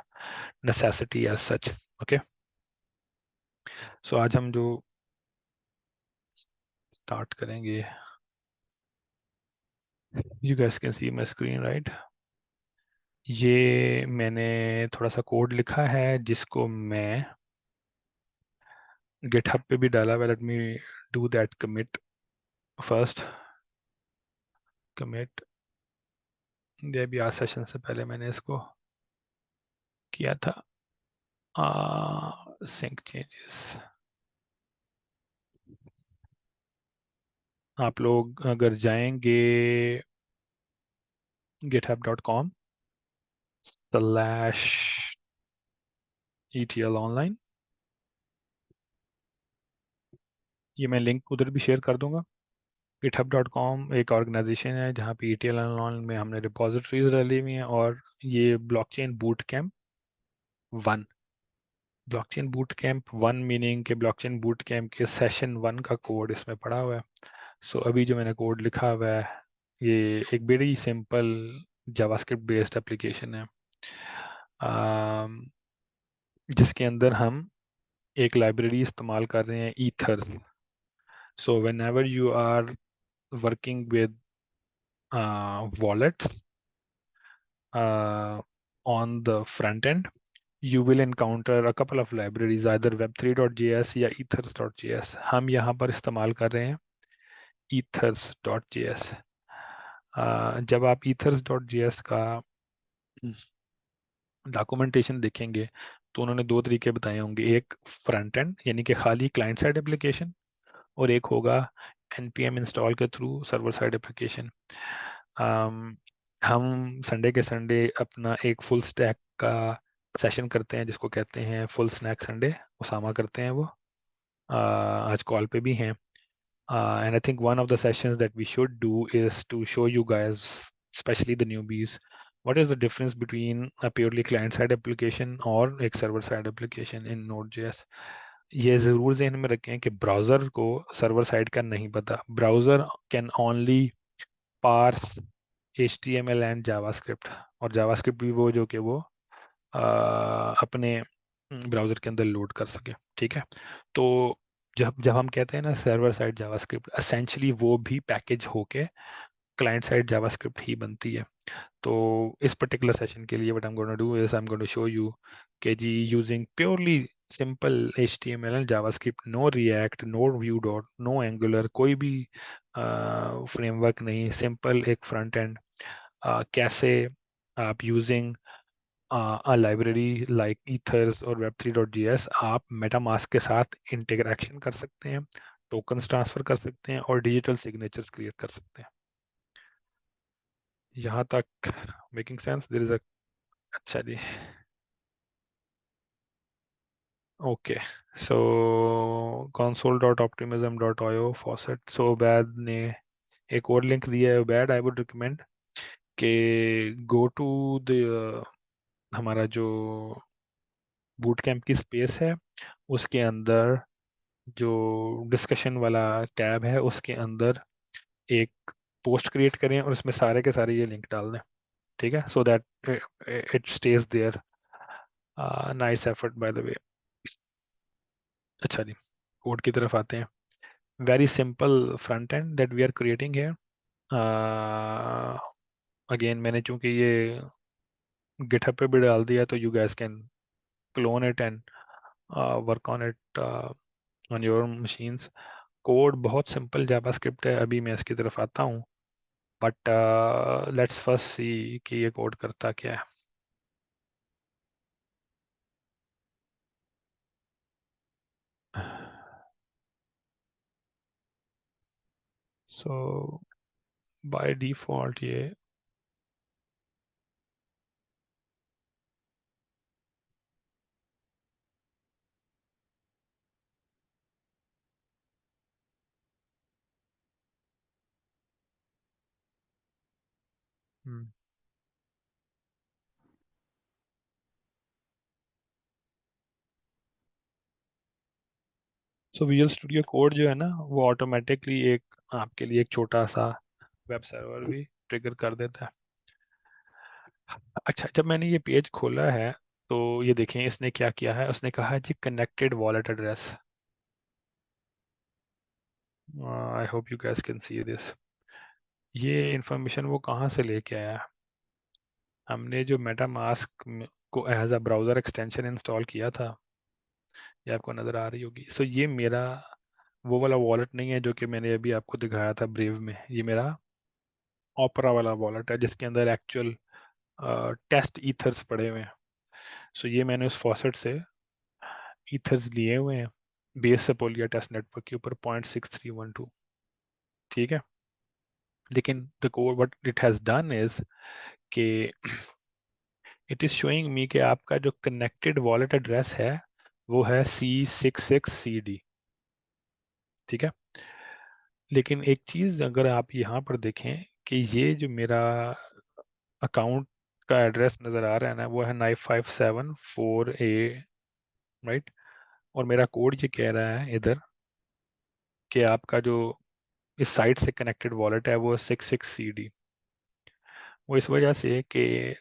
Speaker 1: necessity as such. Okay. So आज हम जो start करेंगे, you guys can see my screen, right? ये मैंने थोड़ा सा कोड लिखा है जिसको मैं गिटहब पे भी डाला हुआ, late me do that commit first. Commit, ये भी आज सेशन से पहले मैंने इसको किया था। सिंक चेंजेस, आप लोग अगर जाएंगे github.com/etl online, ये मैं लिंक उधर भी शेयर कर दूंगा। github.com एक ऑर्गेनाइजेशन है जहाँ पे ETL ऑनलाइन में हमने रिपोजिटरीज डाली हुई हैं, और ये blockchain boot camp 1, blockchain boot camp 1 meaning के ब्लॉकचेन बूट कैंप के सेशन 1 का कोड इसमें पड़ा हुआ है। सो अभी जो मैंने कोड लिखा हुआ है, ये एक बड़ी सिंपल जावास्क्रिप्ट बेस्ड एप्लीकेशन है, अम, जिसके अंदर हम एक लाइब्रेरी इस्तेमाल कर रहे हैं, ethers. So whenever you are working with wallets on the front end, you will encounter a couple of libraries, either web3.js या ethers.js। हम यहाँ पर इस्तेमाल कर रहे हैं ethers.js। जब आप ethers.js का डॉक्यूमेंटेशन देखेंगे तो उन्होंने दो तरीके बताए होंगे, एक फ्रंट एंड यानी कि खाली क्लाइंट साइड एप्लीकेशन, और एक होगा npm इंस्टॉल के थ्रू सर्वर साइड एप्लीकेशन। हम संडे के संडे अपना एक फुल स्टैक का सेशन करते हैं, जिसको कहते हैं फुल स्नैक संडे। उसामा करते हैं वो, आज कॉल पे भी हैं। And I think one of the sessions that we should do is to show you guys, especially the newbies, what is the difference between a purely client-side application और एक server-side application in Node.js। ये ज़रूर ज़हन में रखें कि ब्राउज़र को सर्वर साइड का नहीं पता। Browser can only parse HTML and JavaScript, और जावास्क्रिप्ट भी वो जो कि वो अपने ब्राउज़र के अंदर लोड कर सके। ठीक है, तो जब जब हम कहते हैं ना सर्वर साइड जावास्क्रिप्ट, एसेंशली वो भी पैकेज होके क्लाइंट साइड जावास्क्रिप्ट ही बनती है। तो इस पर्टिकुलर सेशन के लिए what I am gonna do is I am gonna show you कि जी using purely simple HTML and JavaScript, no React, no Vue dot, no Angular, कोई भी फ्रेमवर्क नहीं, सिंपल एक फ्रंट एंड, कैसे आप using a library like ethers और web3.js आप metamask के साथ इंटीग्रेशन कर सकते हैं, टोकन्स ट्रांसफर कर सकते हैं, और डिजिटल सिग्नेचर्स क्रिएट कर सकते हैं। यहाँ तक making sense? There is a, अच्छा जी, okay. So console.optimism.io faucet, so Ubaid ने एक और लिंक दिया है। उबैद, आई वुड रिकमेंड कि गो टू द हमारा जो बूट कैंप की स्पेस है, उसके अंदर जो डिस्कशन वाला टैब है उसके अंदर एक पोस्ट क्रिएट करें और उसमें सारे के सारे ये लिंक डाल दें। ठीक है, so that it stays there. Nice effort by the way. अच्छा जी, कोड की तरफ आते हैं। Very simple front end that we are creating है। अगेन मैंने चूंकि ये गिटहब पे भी डाल दिया, तो you guys can clone it and work on it on your machines. Code बहुत सिंपल जावास्क्रिप्ट है, अभी मैं इसकी तरफ आता हूँ, बट लेट्स फर्स्ट सी कि ये कोड करता क्या है। सो बाय डिफॉल्ट ये सो विजुअल स्टूडियो कोड जो है ना, वो ऑटोमेटिकली एक आपके लिए एक छोटा सा वेब सर्वर भी ट्रिगर कर देता है। अच्छा, जब मैंने ये पेज खोला है तो ये देखें इसने क्या किया है। उसने कहा है जी connected wallet address. I hope you guys can see this. ये इंफॉर्मेशन वो कहाँ से लेके आया? हमने जो मेटा मास्क को as a browser extension install किया था, ये आपको नज़र आ रही होगी। सो ये मेरा वो वाला वॉलेट नहीं है जो कि मैंने अभी आपको दिखाया था ब्रेव में। ये मेरा ओपरा वाला वॉलेट है जिसके अंदर एक्चुअल टेस्ट ईथर्स पड़े हुए हैं। सो ये मैंने उस फॉसेट से ईथर्स लिए हुए हैं बेस से पोलिया टेस्ट नेटवर्क के ऊपर 0.6312। ठीक है, लेकिन the code what it has done is कि इट इज़ शोइंग मी कि आपका जो कनेक्टेड वॉलेट एड्रेस है वो है C66CD। ठीक है, लेकिन एक चीज़ अगर आप यहाँ पर देखें कि ये जो मेरा अकाउंट का एड्रेस नज़र आ रहा है ना वो है 9574A, राइट। और मेरा कोड ये कह रहा है इधर कि आपका जो इस साइट से कनेक्टेड वॉलेट है वो 66CD। वो इस वजह से कि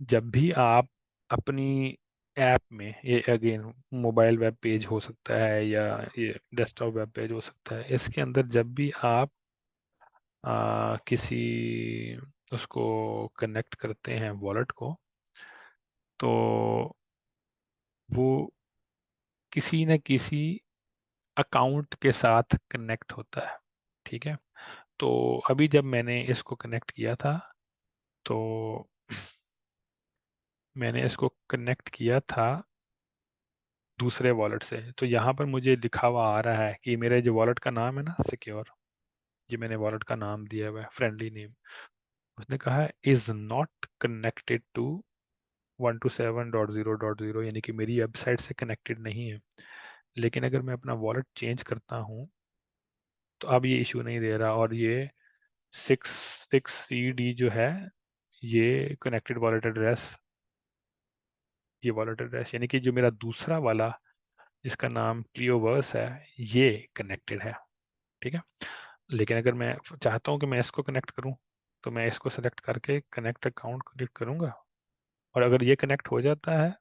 Speaker 1: जब भी आप अपनी ऐप में, ये अगेन मोबाइल वेब पेज हो सकता है या ये डेस्कटॉप वेब पेज हो सकता है, इसके अंदर जब भी आप किसी उसको कनेक्ट करते हैं वॉलेट को, तो वो किसी न किसी अकाउंट के साथ कनेक्ट होता है। ठीक है, तो अभी जब मैंने इसको कनेक्ट किया था तो मैंने इसको कनेक्ट किया था दूसरे वॉलेट से, तो यहाँ पर मुझे लिखा हुआ आ रहा है कि मेरे जो वॉलेट का नाम है ना सिक्योर, ये मैंने वॉलेट का नाम दिया हुआ है फ्रेंडली नेम, उसने कहा है इज नॉट कनेक्टेड टू 127.0.0, यानी कि मेरी वेबसाइट से कनेक्टेड नहीं है। लेकिन अगर मैं अपना वॉलेट चेंज करता हूँ तो अब ये इशू नहीं दे रहा, और ये 66CD जो है ये कनेक्टेड वॉलेट एड्रेस, ये वॉलेट एड्रेस यानी कि जो मेरा दूसरा वाला जिसका नाम क्लियोवर्स है ये कनेक्टेड है। ठीक है, लेकिन अगर मैं चाहता हूँ कि मैं इसको कनेक्ट करूँ तो मैं इसको सेलेक्ट करके कनेक्ट अकाउंट क्लिक करूँगा, और अगर ये कनेक्ट हो जाता है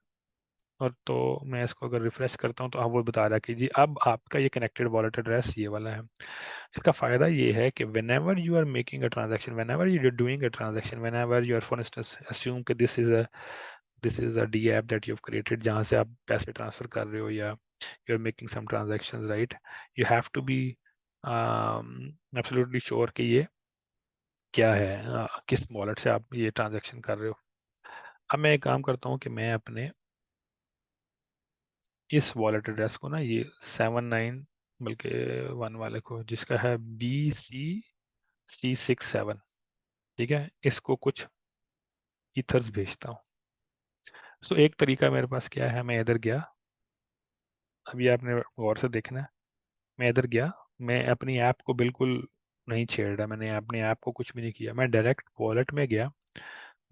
Speaker 1: और तो मैं इसको अगर रिफ्रेश करता हूँ तो अब वो बता रहा है कि जी अब आपका ये कनेक्टेड वॉलेट एड्रेस ये वाला है। इसका फ़ायदा ये है कि whenever you are making a transaction, whenever you are doing a transaction, whenever you are for instance assume कि this is a D app that you have created जहाँ से आप पैसे ट्रांसफ़र कर रहे हो या you are making some transactions, right, you have to be absolutely sure कि ये क्या है, किस वॉलेट से आप ये ट्रांजेक्शन कर रहे हो। अब मैं एक काम करता हूँ कि मैं अपने इस वॉलेट एड्रेस को ना, ये 79 बल्कि 1 वाले को जिसका है BCC67, ठीक है, इसको कुछ ईथर्स भेजता हूँ। सो एक तरीका मेरे पास क्या है, मैं इधर गया, अभी आपने गौर से देखना है, मैं इधर गया, मैं अपनी ऐप को बिल्कुल नहीं छेड़ रहा, मैंने अपनी ऐप को कुछ भी नहीं किया, मैं डायरेक्ट वॉलेट में गया।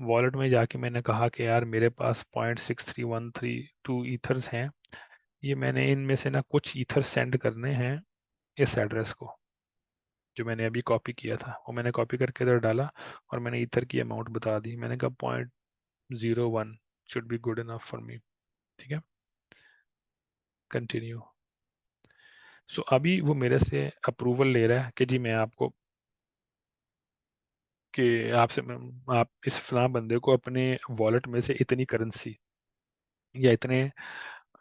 Speaker 1: वॉलेट में जाके मैंने कहा कि यार मेरे पास 0.63132 ईथर्स हैं, ये मैंने इनमें से ना कुछ ईथर सेंड करने हैं इस एड्रेस को जो मैंने अभी कॉपी किया था, वो मैंने कॉपी करके इधर डाला और मैंने ईथर की अमाउंट बता दी, मैंने कहा 0.01 should be good enough for me. ठीक है, कंटिन्यू। सो अभी वो मेरे से अप्रूवल ले रहा है कि जी मैं आपको, कि आपसे आप इस फलां बंदे को अपने वॉलेट में से इतनी करेंसी या इतने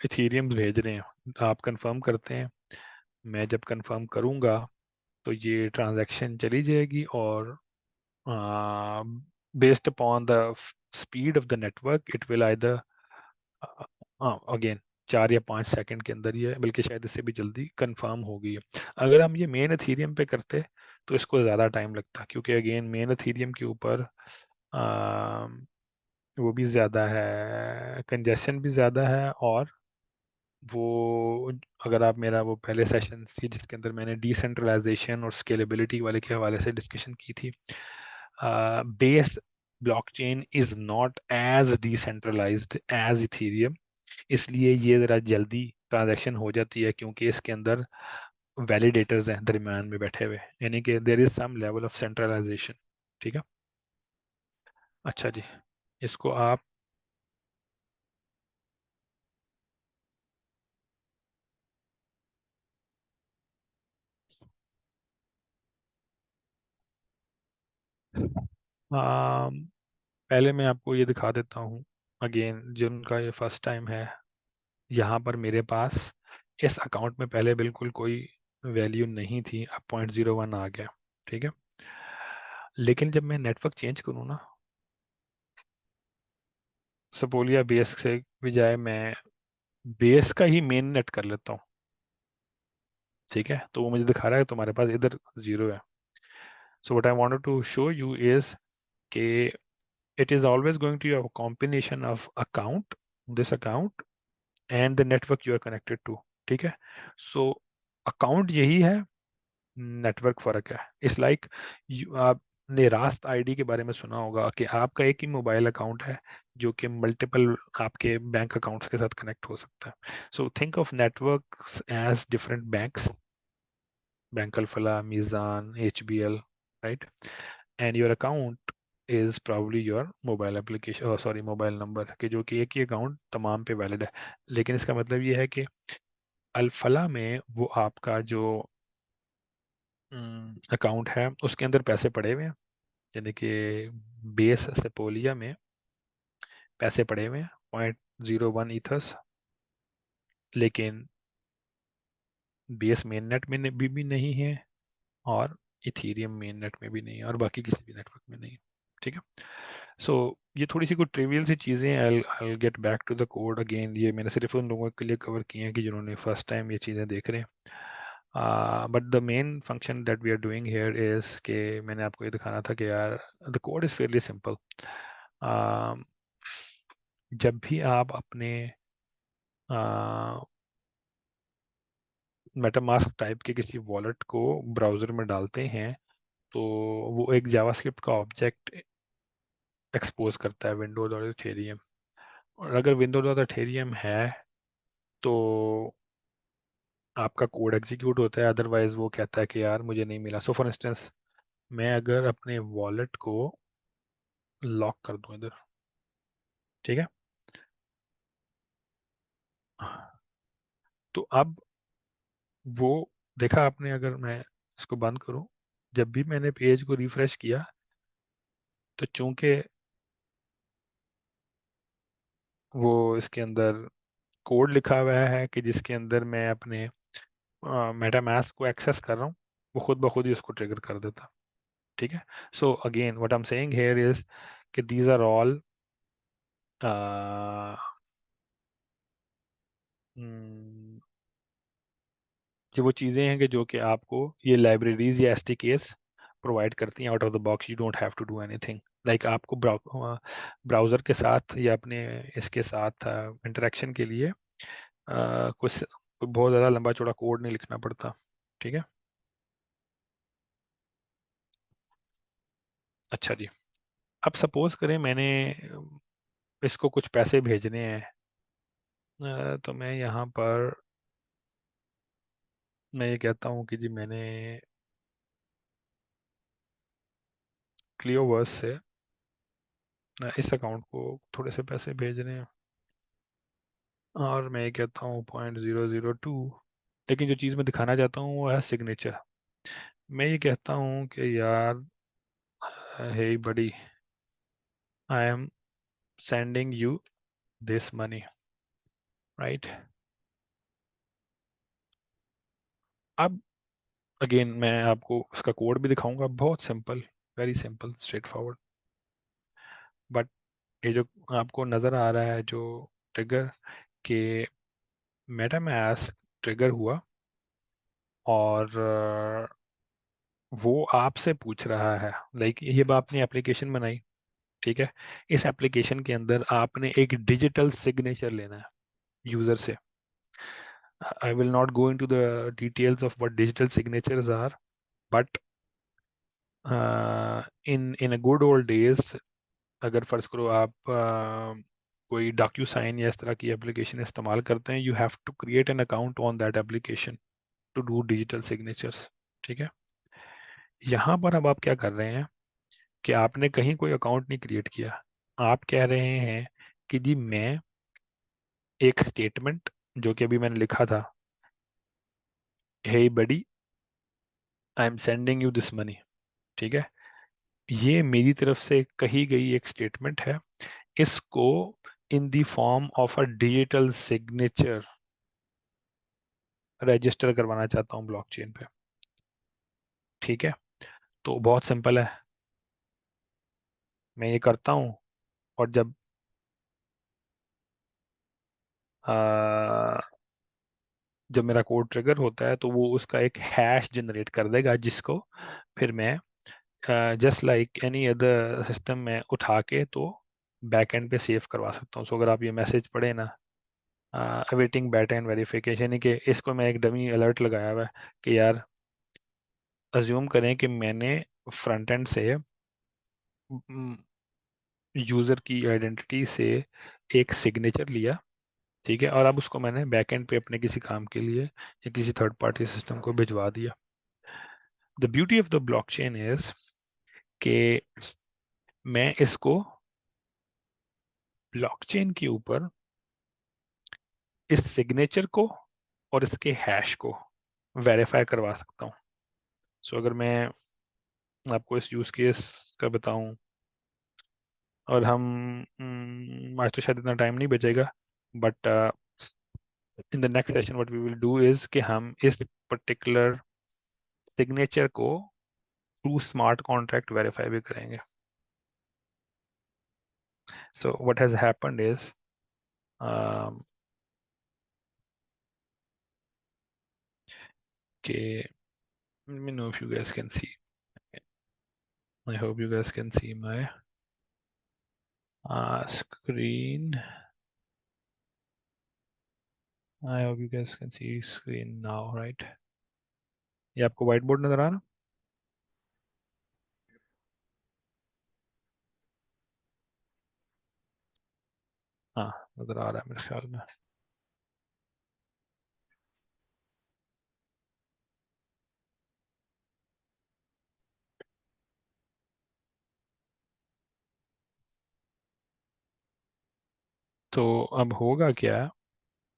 Speaker 1: इथेरियम भेज रहे हैं, आप कंफर्म करते हैं। मैं जब कंफर्म करूंगा तो ये ट्रांजैक्शन चली जाएगी और based upon the speed of the network it will either again 4 या 5 सेकंड के अंदर ये, बल्कि शायद इससे भी जल्दी कंफर्म होगी है। अगर हम ये मेन एथीरियम पे करते तो इसको ज़्यादा टाइम लगता, क्योंकि अगेन मेन एथीरियम के ऊपर आ, वो भी ज़्यादा है, कंजेशन भी ज़्यादा है, और वो अगर आप मेरा वो पहले सेशन थी जिसके अंदर मैंने डिसेंट्रलाइजेशन और स्केलेबिलिटी वाले के हवाले से डिस्कशन की थी, base blockchain is not as decentralized as Ethereum, इसलिए ये ज़रा जल्दी ट्रांजैक्शन हो जाती है क्योंकि इसके अंदर वैलिडेटर्स हैं दरमियान में बैठे हुए, यानी कि there is some level of centralization. ठीक है, अच्छा जी, इसको आप पहले मैं आपको ये दिखा देता हूँ, अगेन जिनका ये फर्स्ट टाइम है यहाँ पर मेरे पास इस अकाउंट में पहले बिल्कुल कोई वैल्यू नहीं थी, अब 0.01 आ गया, ठीक है। लेकिन जब मैं नेटवर्क चेंज करूँ ना, सपोलिया बेस से बजाय मैं बेस का ही मेन नेट कर लेता हूँ, ठीक है, तो वो मुझे दिखा रहा है तुम्हारे पास इधर जीरो है। So what I wanted to show you is के it is always going to be a combination of account, this account and the network you are connected to, ठीक है। सो अकाउंट यही है, नेटवर्क फर्क है। इट्स लाइक आपने रास्त आईडी के बारे में सुना होगा कि आपका एक ही मोबाइल अकाउंट है जो कि मल्टीपल आपके बैंक अकाउंट्स के साथ कनेक्ट हो सकता है। So think of networks as different banks, bank Alfalah, Meezan, HBL, right, and your account is probably your mobile application, sorry mobile number, कि जो कि एक ही अकाउंट तमाम पे वैलिड है। लेकिन इसका मतलब ये है कि अल्फला में वो आपका जो अकाउंट है उसके अंदर पैसे पड़े हुए हैं, यानी कि बेस सेपोलिया में पैसे पड़े हुए हैं 0.01 ईथर्स, लेकिन बेस मेन नेट में भी नहीं है, और इथीरियम मेन नेट में भी नहीं है, और बाकी किसी भी नेटवर्क में नहीं है, ठीक है। सो ये थोड़ी सी कुछ ट्रिवियल सी चीज़ें हैं। I get back to the code again, ये मैंने सिर्फ उन लोगों के लिए कवर किए हैं कि जिन्होंने फर्स्ट टाइम ये चीज़ें देख रहे हैं। But the main function that we are doing here is कि मैंने आपको ये दिखाना था कि यार the code is fairly simple. जब भी आप अपने मेटामास्क टाइप के किसी वॉलेट को ब्राउज़र में डालते हैं, तो वो एक जावास्क्रिप्ट का ऑब्जेक्ट एक्सपोज करता है, विंडोज और इथेरियम। और अगर विंडोज और इथेरियम है तो आपका कोड एग्जीक्यूट होता है, अदरवाइज वो कहता है कि यार मुझे नहीं मिला। सो फॉर इंस्टेंस मैं अगर अपने वॉलेट को लॉक कर दूं इधर, ठीक है, तो अब वो देखा आपने, अगर मैं इसको बंद करूं, जब भी मैंने पेज को रिफ्रेश किया तो चूंकि वो इसके अंदर कोड लिखा हुआ है कि जिसके अंदर मैं अपने मेटामास्क को एक्सेस कर रहा हूँ, वो खुद ब खुद ही उसको ट्रिगर कर देता, ठीक है। So again what I am saying here is कि दीज आर ऑल जो वो चीज़ें हैं कि जो कि आपको ये लाइब्रेरीज या एसडीकेस प्रोवाइड करती हैं out of the box. You don't have to do anything, like आपको ब्राउज़र के साथ या अपने इसके साथ इंटरेक्शन के लिए कुछ बहुत ज़्यादा लंबा चौड़ा कोड नहीं लिखना पड़ता, ठीक है। अच्छा जी, अब सपोज करें मैंने इसको कुछ पैसे भेजने हैं, तो मैं यहाँ पर मैं ये कहता हूँ कि जी मैंने क्लियोवर्स से इस अकाउंट को थोड़े से पैसे भेजने हैं, और मैं ये कहता हूँ 0.002, लेकिन जो चीज़ मैं दिखाना चाहता हूँ वो है सिग्नेचर। मैं ये कहता हूँ कि यार hey buddy, I am sending you this money, right. अब अगेन मैं आपको उसका कोड भी दिखाऊंगा, बहुत simple, very simple, straightforward. But ये जो आपको नज़र आ रहा है जो ट्रिगर के मेटामास्क ट्रिगर हुआ, और वो आपसे पूछ रहा है, लाइक ये आपने एप्लीकेशन बनाई, ठीक है, इस एप्लीकेशन के अंदर आपने एक डिजिटल सिग्नेचर लेना है यूजर से। I will not go into the details of what digital signatures are, but in in a good old days, अगर फर्ज करो आप कोई डॉक्यू साइन या इस तरह की एप्लीकेशन इस्तेमाल करते हैं, you have to create an account on that application to do digital signatures, ठीक है। यहाँ पर अब आप क्या कर रहे हैं कि आपने कहीं कोई अकाउंट नहीं क्रिएट किया, आप कह रहे हैं कि जी मैं एक स्टेटमेंट जो कि अभी मैंने लिखा था, hey buddy I am sending you this money, ठीक है, ये मेरी तरफ से कही गई एक स्टेटमेंट है। इसको इन the form of a digital signature register करवाना चाहता हूँ ब्लॉकचेन पे। ठीक है, तो बहुत सिंपल है। मैं ये करता हूँ, और अ, जब मेरा कोड ट्रिगर होता है तो वो उसका एक हैश जनरेट कर देगा, जिसको फिर मैं just like any other system में उठा के तो बैकएंड पे सेव करवा सकता हूँ। सो अगर आप ये मैसेज पढ़े ना, अवेटिंग बैकएंड वेरिफिकेशन, यानी कि इसको मैं एक डमी अलर्ट लगाया हुआ है कि यार अज्यूम करें कि मैंने फ्रंट एंड से यूज़र की आइडेंटिटी से एक सिग्नेचर लिया, ठीक है, और अब उसको मैंने बैकएंड पे अपने किसी काम के लिए या किसी थर्ड पार्टी सिस्टम को भिजवा दिया। The beauty of the blockchain is कि मैं इसको ब्लॉकचेन के ऊपर इस सिग्नेचर को और इसके हैश को वेरीफाई करवा सकता हूँ। सो अगर मैं आपको इस यूज केस का बताऊं, और हम आज तो शायद इतना टाइम नहीं बचेगा, but in the next session what we will do is कि हम इस पर्टिकुलर सिग्नेचर को थ्रू स्मार्ट कॉन्ट्रैक्ट वेरीफाई भी करेंगे। So what has happened is, कि let me know if you guys can see. I hope you guys can see my screen. I hope you guys can see screen now, right? ये आपको व्हाइट बोर्ड नजर आ रहा? हाँ, नजर आ रहा है मेरे ख्याल में। तो अब होगा क्या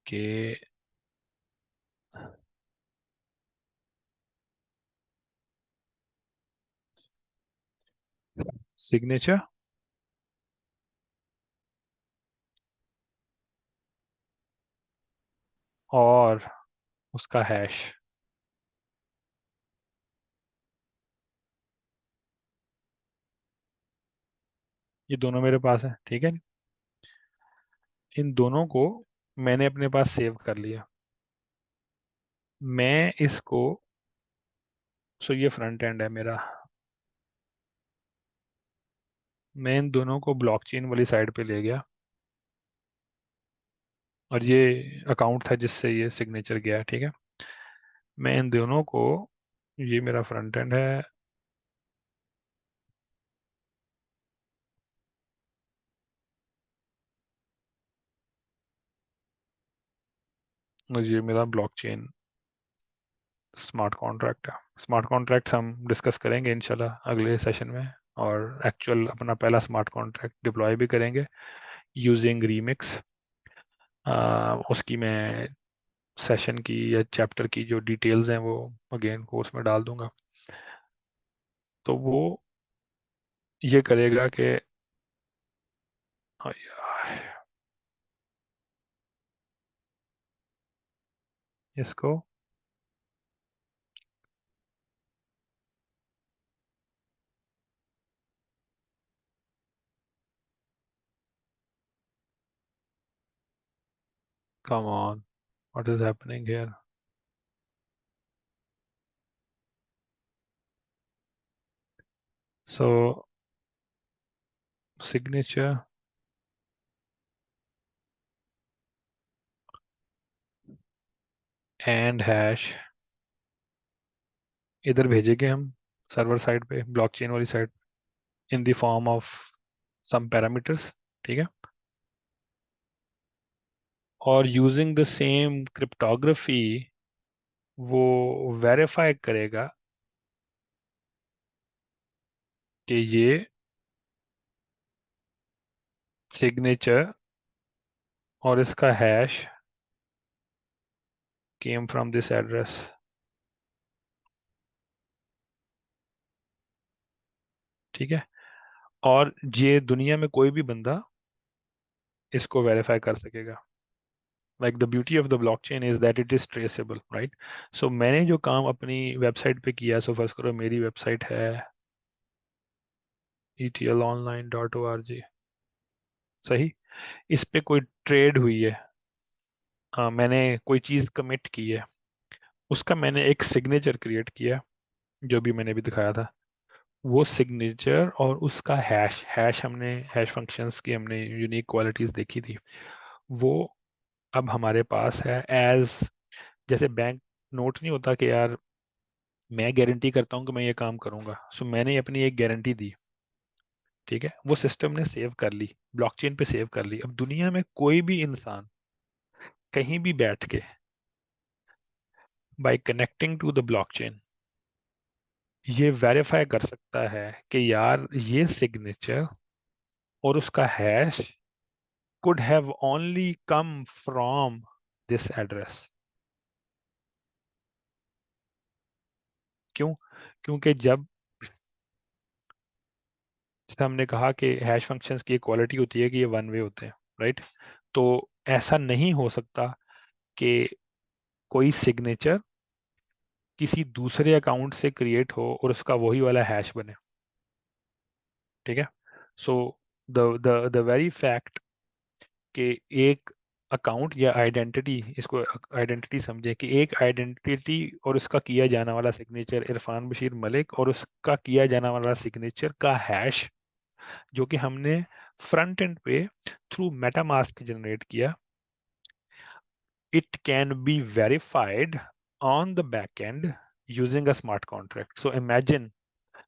Speaker 1: कि सिग्नेचर और उसका हैश, ये दोनों मेरे पास है, ठीक है। इन दोनों को मैंने अपने पास सेव कर लिया। मैं इसको, सो ये फ्रंट एंड है मेरा, मैं इन दोनों को ब्लॉकचेन वाली साइड पे ले गया, और ये अकाउंट था जिससे ये सिग्नेचर गया, ठीक है। मैं इन दोनों को, ये मेरा फ्रंट एंड है, और ये मेरा ब्लॉकचेन स्मार्ट कॉन्ट्रैक्ट है। स्मार्ट कॉन्ट्रैक्ट्स हम डिस्कस करेंगे इंशाल्लाह अगले सेशन में, और एक्चुअल अपना पहला स्मार्ट कॉन्ट्रैक्ट डिप्लॉय भी करेंगे यूजिंग रीमिक्स। उसकी मैं सेशन की या चैप्टर की जो डिटेल्स हैं वो अगेन कोर्स में डाल दूंगा। तो वो ये करेगा कि, हाँ यार, इसको come on, what is happening here? So signature and hash इधर भेजेंगे हम सर्वर साइड पे, ब्लॉकचेन वाली side, in the form of some parameters, ठीक है। और यूजिंग द सेम क्रिप्टोग्राफी वो वेरीफाई करेगा कि ये सिग्नेचर और इसका hash came from this address, ठीक है। और ये दुनिया में कोई भी बंदा इसको वेरीफाई कर सकेगा। Like the beauty of the blockchain is that it is traceable, right. So मैंने जो काम अपनी वेबसाइट पे किया, सो फर्स्ट करो मेरी वेबसाइट है etlonline.org, सही। इस पे कोई ट्रेड हुई है, मैंने कोई चीज़ कमिट की है, उसका मैंने एक सिग्नेचर क्रिएट किया, जो भी मैंने भी दिखाया था। वो सिग्नेचर और उसका हैश हैश हमने हैश फंक्शंस की हमने यूनिक क्वालिटीज़ देखी थी, वो अब हमारे पास है एज, जैसे बैंक नोट नहीं होता कि यार मैं गारंटी करता हूँ कि मैं ये काम करूंगा, सो मैंने अपनी एक गारंटी दी, ठीक है, वो सिस्टम ने सेव कर ली, ब्लॉकचेन पे सेव कर ली। अब दुनिया में कोई भी इंसान कहीं भी बैठ के by connecting to the blockchain ये वेरीफाई कर सकता है कि यार ये सिग्नेचर और उसका hash could have only come from this address। क्यों? क्योंकि जब, जैसे हमने कहा कि हैश फंक्शंस की एक क्वालिटी होती है कि ये वन वे होते हैं, राइट। तो ऐसा नहीं हो सकता कि कोई सिग्नेचर किसी दूसरे अकाउंट से क्रिएट हो और उसका वही वाला हैश बने, ठीक है। So the the very fact कि एक अकाउंट या आइडेंटिटी, इसको आइडेंटिटी समझे कि एक आइडेंटिटी और उसका किया जाने वाला सिग्नेचर इरफान बशीर मलिक और उसका किया जाने वाला सिग्नेचर का हैश जो कि हमने फ्रंट एंड पे थ्रू मेटामास्क जनरेट किया, it can be verified on the back and using a smart contract. So imagine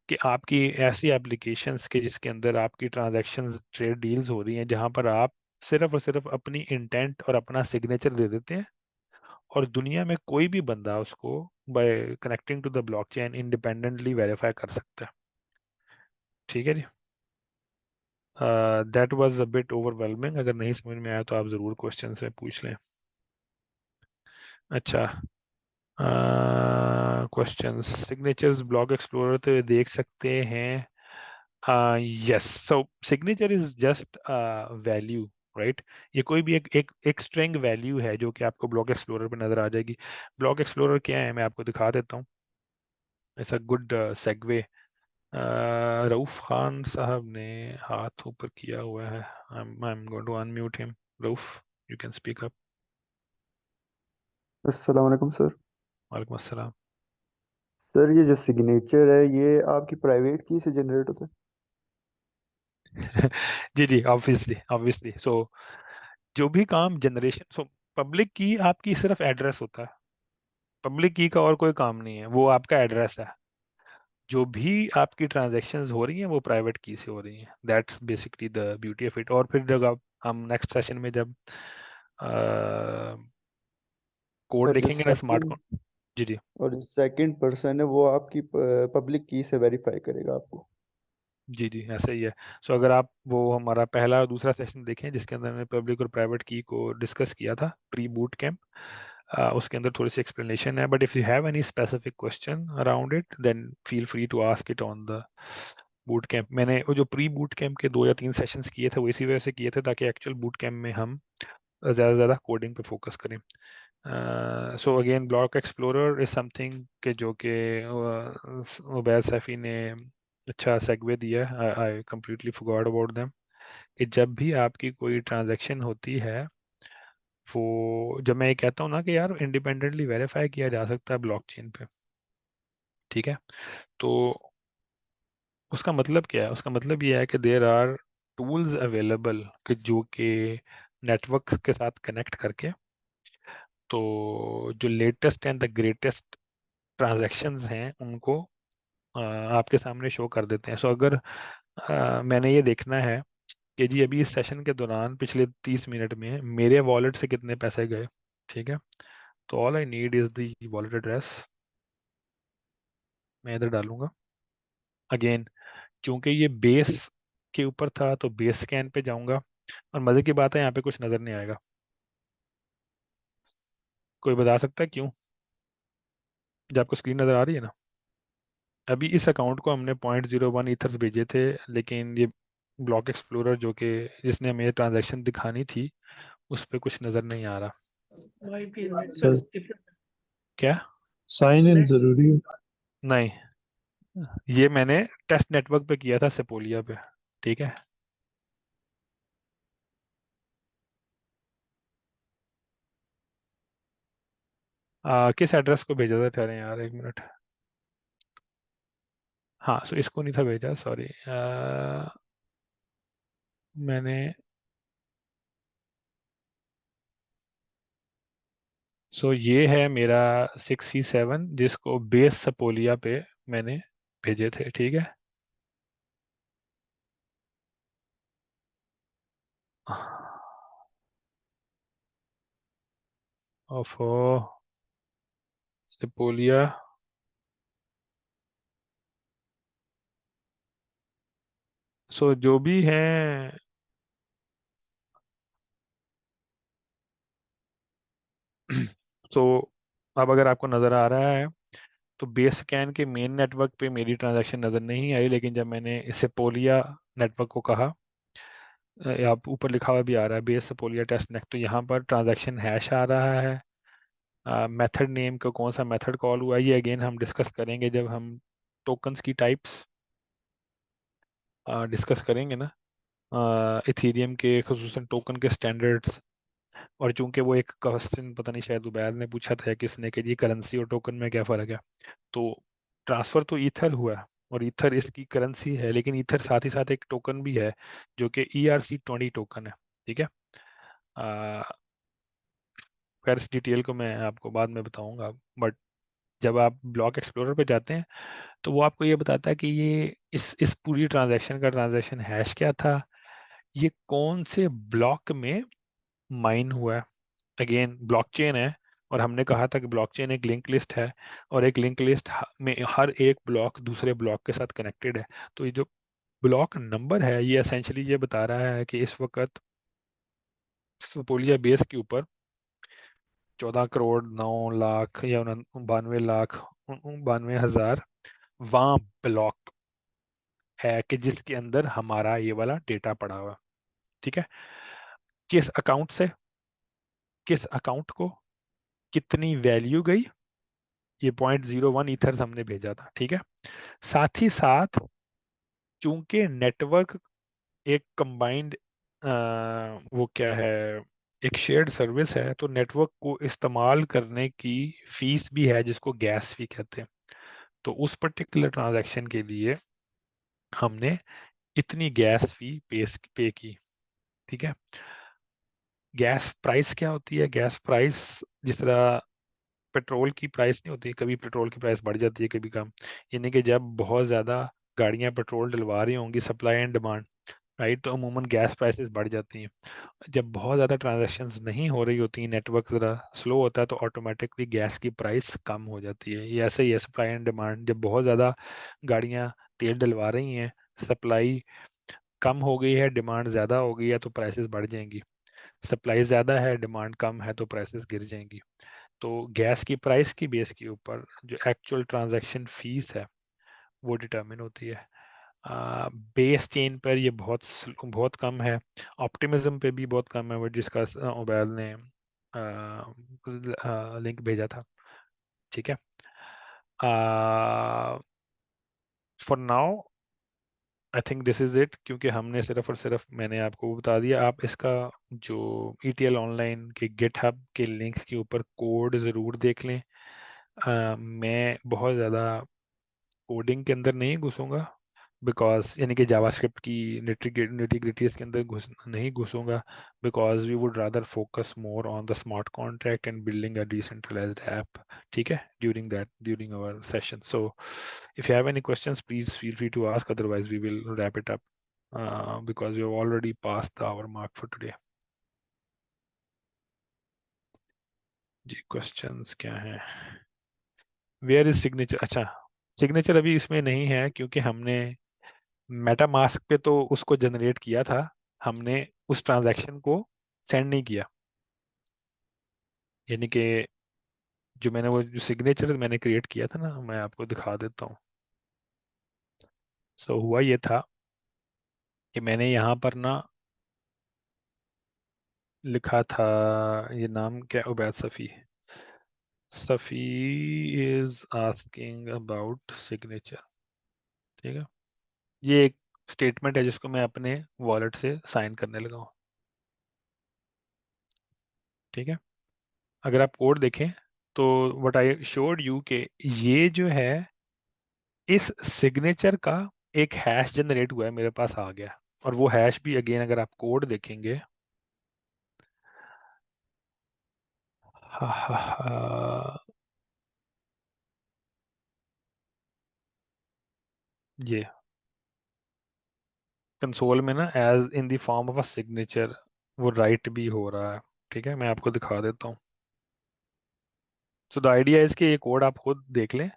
Speaker 1: कि आपकी ऐसी एप्लीकेशंस के जिसके अंदर आपकी ट्रांजैक्शंस ट्रेड डील्स हो रही हैं जहां पर आप सिर्फ और सिर्फ अपनी इंटेंट और अपना सिग्नेचर दे देते हैं, और दुनिया में कोई भी बंदा उसको by connecting to the blockchain independently verify कर सकता है, ठीक है जी। That was a bit overwhelming, अगर नहीं समझ में आया तो आप ज़रूर क्वेश्चन से पूछ लें। अच्छा, क्वेश्चंस, सिग्नेचर्स ब्लॉक एक्सप्लोरर तो देख सकते हैं। Yes, so signature is just value, right. ये कोई भी एक स्ट्रिंग वैल्यू है जो कि आपको ब्लॉक एक्सप्लोरर पे नजर आ जाएगी। ब्लॉक एक्सप्लोरर क्या है मैं आपको दिखा देता हूँ, it's a good segue. Rauf Khan साहब ने हाथ ऊपर किया हुआ है, I am going to unmute him. Rauf, you can speak up.
Speaker 2: अस्सलाम वालेकुम सर।
Speaker 1: वालेकुम अस्सलाम।
Speaker 2: सर ये जो सिग्नेचर है ये आपकी प्राइवेट की से जनरेट होता है?
Speaker 1: जी जी, ऑब्वियसली ऑब्वियसली। सो जो भी काम जनरेशन, सो पब्लिक की आपकी सिर्फ एड्रेस होता है, पब्लिक की का और कोई काम नहीं है, वो आपका एड्रेस है। जो भी आपकी ट्रांजैक्शंस हो रही हैं वो प्राइवेट की से हो रही हैं, that's basically the beauty of it. और फिर जब आप, हम नेक्स्ट सेशन में जब कोड
Speaker 2: और जो
Speaker 1: देखेंगे ना स्मार्ट
Speaker 2: सेकंड
Speaker 1: कोड। जी जी।
Speaker 2: और जो सेकंड पर्सन है वो आपकी पब्लिक की से वेरीफाई करेगा आपको?
Speaker 1: जी जी, ऐसा ही है। सो अगर आप वो हमारा पहला और दूसरा सेशन देखें जिसके अंदर हमने पब्लिक और प्राइवेट की को डिस्कस किया था प्री बूट कैंप, उसके अंदर थोड़ी सी एक्सप्लेनेशन है, but if you have any specific question around it then feel free to ask it on the boot camp. मैंने वो जो प्री बूट कैंप के 2 या 3 सेशंस किए थे वो इसी वजह से किए थे ताकि एक्चुअल बूट कैंप में हम ज़्यादा से ज़्यादा कोडिंग पे फोकस करें। So again block explorer is something के जो कि उबैद सैफी ने अच्छा सेगवे दिया है, I completely forgot about them. कि जब भी आपकी कोई ट्रांजैक्शन होती है, वो जब मैं ये कहता हूँ ना कि यार इंडिपेंडेंटली वेरीफाई किया जा सकता है ब्लॉकचेन पे, ठीक है, तो उसका मतलब क्या है? उसका मतलब ये है कि देर आर टूल्स अवेलेबल कि जो कि नेटवर्क्स के साथ कनेक्ट करके, तो जो latest and the greatest transactions हैं उनको आपके सामने शो कर देते हैं। सो अगर मैंने ये देखना है कि जी अभी इस सेशन के दौरान पिछले 30 मिनट में मेरे वॉलेट से कितने पैसे गए, ठीक है, तो all I need is the wallet address, मैं इधर डालूंगा। अगेन चूंकि ये बेस के ऊपर था तो बेस स्कैन पे जाऊंगा, और मज़े की बात है यहाँ पे कुछ नज़र नहीं आएगा। कोई बता सकता है क्यों? जब आपको स्क्रीन नज़र आ रही है ना, अभी इस अकाउंट को हमने 0.01 ईथर्स भेजे थे, लेकिन ये ब्लॉक एक्सप्लोरर जो कि जिसने हमें ट्रांजैक्शन दिखानी थी, उस पर कुछ नज़र नहीं आ रहा।
Speaker 3: सर
Speaker 1: क्या?
Speaker 3: साइन इन जरूरी है?
Speaker 1: नहीं, ये मैंने टेस्ट नेटवर्क पे किया था, सेपोलिया पे। ठीक है। किस एड्रेस को भेजा था, ठहरें यार एक मिनट। हाँ, सो इसको नहीं था भेजा, सॉरी। मैंने, सो ये है मेरा 6C7 जिसको बेस सपोलिया पे मैंने भेजे थे। ठीक है। ओफो, सपोलिया। सो जो भी है, सो अब अगर आपको नज़र आ रहा है तो बेस स्कैन के मेन नेटवर्क पे मेरी ट्रांजैक्शन नज़र नहीं आई, लेकिन जब मैंने इसे पोलिया नेटवर्क को कहा, आप ऊपर लिखा हुआ भी आ रहा है बेस पोलिया टेस्ट नेक्स्ट, तो यहाँ पर ट्रांजैक्शन हैश आ रहा है। मेथड नेम को कौन सा मेथड कॉल हुआ है, ये अगेन हम डिस्कस करेंगे जब हम टोकन्स की टाइप्स डिस्कस करेंगे ना, इथीरियम के खुसूसन टोकन के स्टैंडर्ड्स। और चूंकि वो एक क्वेश्चन पता नहीं शायद उबैद ने पूछा था या किसने कि जी करेंसी और टोकन में क्या फ़र्क है, तो ट्रांसफ़र तो ईथर हुआ है और ईथर इसकी करेंसी है, लेकिन ईथर साथ ही साथ एक टोकन भी है जो कि ERC20 टोकन है। ठीक है। खैर इस डिटेल को मैं आपको बाद में बताऊंगा, बट जब आप ब्लॉक एक्सप्लोरर पे जाते हैं तो वो आपको ये बताता है कि ये इस पूरी ट्रांजैक्शन का ट्रांजैक्शन हैश क्या था, ये कौन से ब्लॉक में माइन हुआ है। अगेन ब्लॉकचेन है, और हमने कहा था कि ब्लॉकचेन एक लिंक लिस्ट है, और एक लिंक लिस्ट में हर एक ब्लॉक दूसरे ब्लॉक के साथ कनेक्टेड है। तो ये जो ब्लॉक नंबर है ये असेंशली ये बता रहा है कि इस वक्त सपोलिया बेस के ऊपर 14 करोड़ 9 लाख या 92 लाख 92 हजार वहाँ ब्लॉक है कि जिसके अंदर हमारा ये वाला डेटा पड़ा हुआ है। ठीक है। किस अकाउंट से किस अकाउंट को कितनी वैल्यू गई, ये 0.01 ईथर्स हमने भेजा था। ठीक है। साथ ही साथ चूंकि नेटवर्क एक कंबाइंड, वो क्या है, एक शेयर्ड सर्विस है, तो नेटवर्क को इस्तेमाल करने की फीस भी है जिसको गैस फी कहते हैं। तो उस पर्टिकुलर ट्रांजैक्शन के लिए हमने इतनी गैस फी पे की। ठीक है। गैस प्राइस क्या होती है? गैस प्राइस जिस तरह पेट्रोल की प्राइस नहीं होती, कभी पेट्रोल की प्राइस बढ़ जाती है कभी कम, यानी कि जब बहुत ज़्यादा गाड़ियां पेट्रोल डलवा रही होंगी, सप्लाई एंड डिमांड, राइट, तो अमूमन गैस प्राइसेस बढ़ जाती हैं। जब बहुत ज़्यादा ट्रांजैक्शंस नहीं हो रही होती, नेटवर्क ज़रा स्लो होता है, तो ऑटोमेटिकली गैस की प्राइस कम हो जाती है। ये ऐसे ही है सप्लाई एंड डिमांड, जब बहुत ज़्यादा गाड़ियां तेल डलवा रही हैं, सप्लाई कम हो गई है, डिमांड ज़्यादा हो गई है, तो प्राइसेस बढ़ जाएंगी। सप्लाई ज़्यादा है, डिमांड कम है, तो प्राइसेस गिर जाएंगी। तो गैस की प्राइस की बेस के ऊपर जो एक्चुअल ट्रांजैक्शन फीस है वो डिटर्मिन होती है। बेस चेन पर ये बहुत कम है, ऑप्टिमिज्म पे भी बहुत कम है, वो जिसका उबैद ने लिंक भेजा था। ठीक है। For now I think this is it, क्योंकि हमने सिर्फ और सिर्फ मैंने आपको वो बता दिया। आप इसका जो ETL ऑनलाइन के गिटहब के लिंक के ऊपर कोड ज़रूर देख लें। मैं बहुत ज़्यादा कोडिंग के अंदर नहीं घुसूंगा, बिकॉज यानी कि जावास्क्रिप्ट की निटिग्रिटीज के अंदर नहीं घुसूंगा, because we would rather focus more on the smart contract and building a decentralised app. ठीक है, during our session. So if you have any questions please feel free to ask, otherwise we will wrap it up because we have already pass the hour mark for today. जी क्वेश्चंस क्या हैं? Where is signature? अच्छा, सिग्नेचर अभी इसमें नहीं है क्योंकि हमने मेटा मास्क पे तो उसको जनरेट किया था, हमने उस ट्रांजैक्शन को सेंड नहीं किया। यानी कि जो मैंने वो जो सिग्नेचर मैंने क्रिएट किया था ना, मैं आपको दिखा देता हूँ। सो हुआ ये था कि मैंने यहाँ पर ना लिखा था, ये नाम क्या, Ubaid Safi. Safi is asking about signature. ठीक है, ये एक स्टेटमेंट है जिसको मैं अपने वॉलेट से साइन करने लगा हूँ। ठीक है, अगर आप कोड देखें तो व्हाट आई शोड यू के ये जो है, इस सिग्नेचर का एक हैश जनरेट हुआ है, मेरे पास आ गया। और वो हैश भी अगेन अगर आप कोड देखेंगे, हा हा हा, ये कंसोल में ना as in the form of a signature वो राइट भी हो रहा है। ठीक है, मैं आपको दिखा देता हूँ। सो द आइडिया इज कि ये कोड आप खुद देख लें,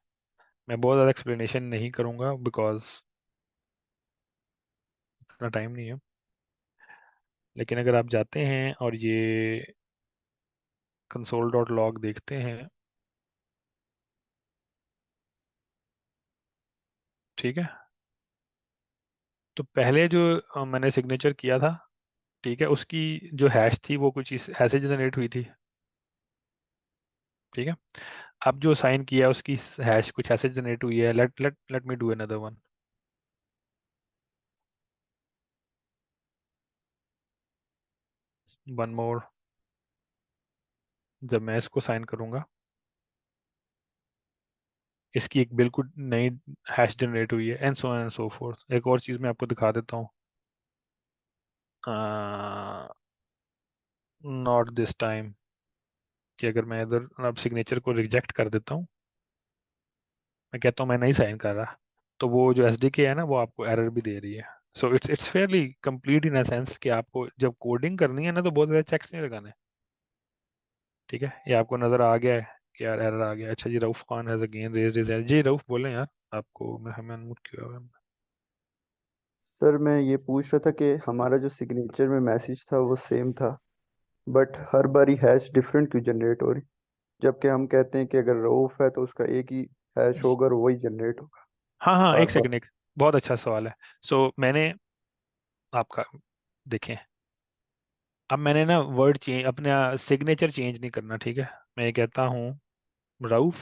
Speaker 1: मैं बहुत ज़्यादा एक्सप्लेनेशन नहीं करूँगा बिकॉज इतना टाइम नहीं है। लेकिन अगर आप जाते हैं और ये कंसोल डॉट लॉग देखते हैं, ठीक है, तो पहले जो मैंने सिग्नेचर किया था, ठीक है, उसकी जो हैश थी वो कुछ इस ऐसे जनरेट हुई थी। ठीक है, अब जो साइन किया उसकी हैश कुछ ऐसे जनरेट हुई है। Let let let me do another one. One more. जब मैं इसको साइन करूंगा, इसकी एक बिल्कुल नई हैश जनरेट हुई है, and so and so fourth. एक और चीज़ मैं आपको दिखा देता हूँ, नॉट दिस टाइम, कि अगर मैं इधर अब सिग्नेचर को रिजेक्ट कर देता हूँ, मैं कहता हूँ मैं नहीं साइन कर रहा, तो वो जो एसडीके है ना वो आपको एरर भी दे रही है। So it's Fairlie complete in a sense कि आपको जब कोडिंग करनी है ना तो बहुत ज़्यादा चेक्स नहीं लगाने। ठीक है, ये आपको नज़र आ गया है कि यार एरर आ गया। अच्छा जी, Rauf Khan has again raised his hand. जी रऊफ बोलें यार, आपको मैं हमें अनम्यूट किया हुआ है।
Speaker 2: सर मैं ये पूछ रहा था कि हमारा जो सिग्नेचर में मैसेज था वो सेम था, बट हर बारी हैश डिफरेंट क्यों जनरेट हो रही, जबकि हम कहते हैं कि अगर रऊफ है तो उसका एक ही हैश होगा और वही जनरेट होगा
Speaker 1: हाँ हाँ,
Speaker 2: बार
Speaker 1: एक
Speaker 2: बार।
Speaker 1: सेकंड, एक बहुत अच्छा सवाल है। सो मैंने आपका देखें, अब मैंने ना वर्ड चेंज, अपना सिग्नेचर चेंज नहीं करना। ठीक है, मैं ये कहता हूँ रऊफ,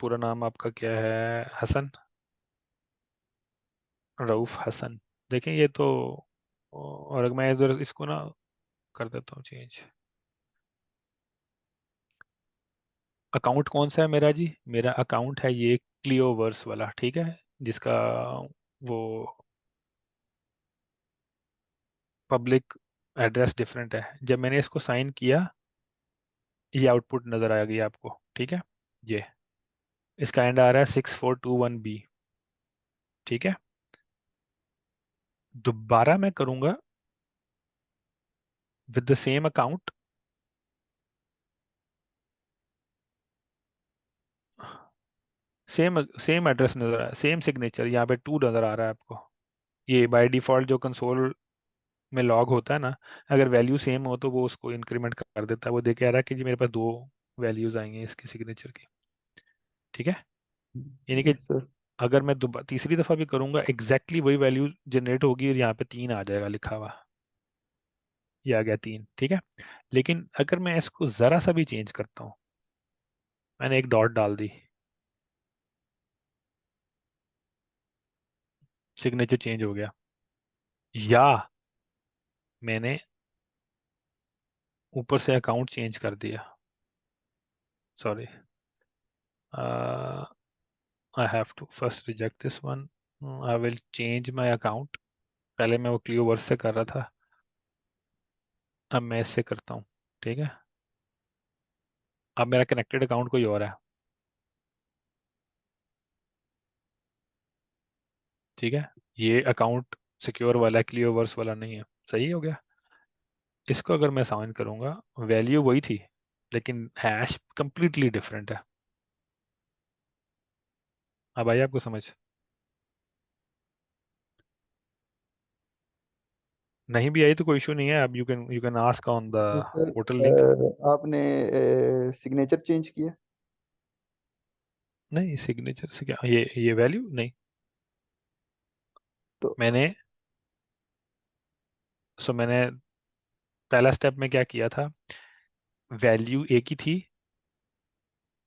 Speaker 1: पूरा नाम आपका क्या है, हसन, रऊफ हसन। देखें ये तो, और अगर मैं इधर इसको ना कर देता हूँ चेंज। अकाउंट कौन सा है मेरा जी, मेरा अकाउंट है ये क्लियोवर्स वाला। ठीक है, जिसका वो पब्लिक एड्रेस डिफरेंट है। जब मैंने इसको साइन किया, ये आउटपुट नज़र आ गई आपको। ठीक है, ये इसका एंड आ रहा है 6421B। ठीक है, दोबारा मैं करूँगा with the same account, same same address नज़र आ रहा है, सेम सिग्नेचर, यहाँ पे 2 नज़र आ रहा है आपको। ये बाय डिफ़ॉल्ट जो कंसोल में लॉग होता है ना, अगर वैल्यू सेम हो तो वो उसको इंक्रीमेंट कर देता है। वो देख कह रहा है कि जी मेरे पास 2 वैल्यूज़ आएंगे इसकी सिग्नेचर की। ठीक है, यानी कि
Speaker 2: यस सर।
Speaker 1: अगर मैं तीसरी दफ़ा भी करूँगा एग्जैक्टली वही वैल्यू जनरेट होगी, और यहाँ पे 3 आ जाएगा लिखा हुआ, ये आ गया 3। ठीक है, लेकिन अगर मैं इसको ज़रा सा भी चेंज करता हूँ, मैंने एक डॉट डाल दी, सिग्नेचर चेंज हो गया। या मैंने ऊपर से अकाउंट चेंज कर दिया, sorry, I have to first reject this one, I will change my account. पहले मैं वो क्लियो वर्ड से कर रहा था, अब मैं इससे करता हूँ। ठीक है, अब मेरा कनेक्टेड अकाउंट कोई और है। ठीक है, ये अकाउंट सिक्योर वाला है, क्लियो वर्स वाला नहीं है। सही हो गया। इसको अगर मैं साइन करूंगा, वैल्यू वही थी लेकिन हैश कंप्लीटली डिफरेंट है। अब आई आपको समझ? नहीं भी आई तो कोई इशू नहीं है, अब you can ask on the
Speaker 2: तो सर
Speaker 1: पोर्टल लिंक।
Speaker 2: आपने सिग्नेचर चेंज किया?
Speaker 1: नहीं, सिग्नेचर से क्या, ये वैल्यू नहीं,
Speaker 2: तो
Speaker 1: मैंने सो मैंने पहला स्टेप में क्या किया था, वैल्यू एक ही थी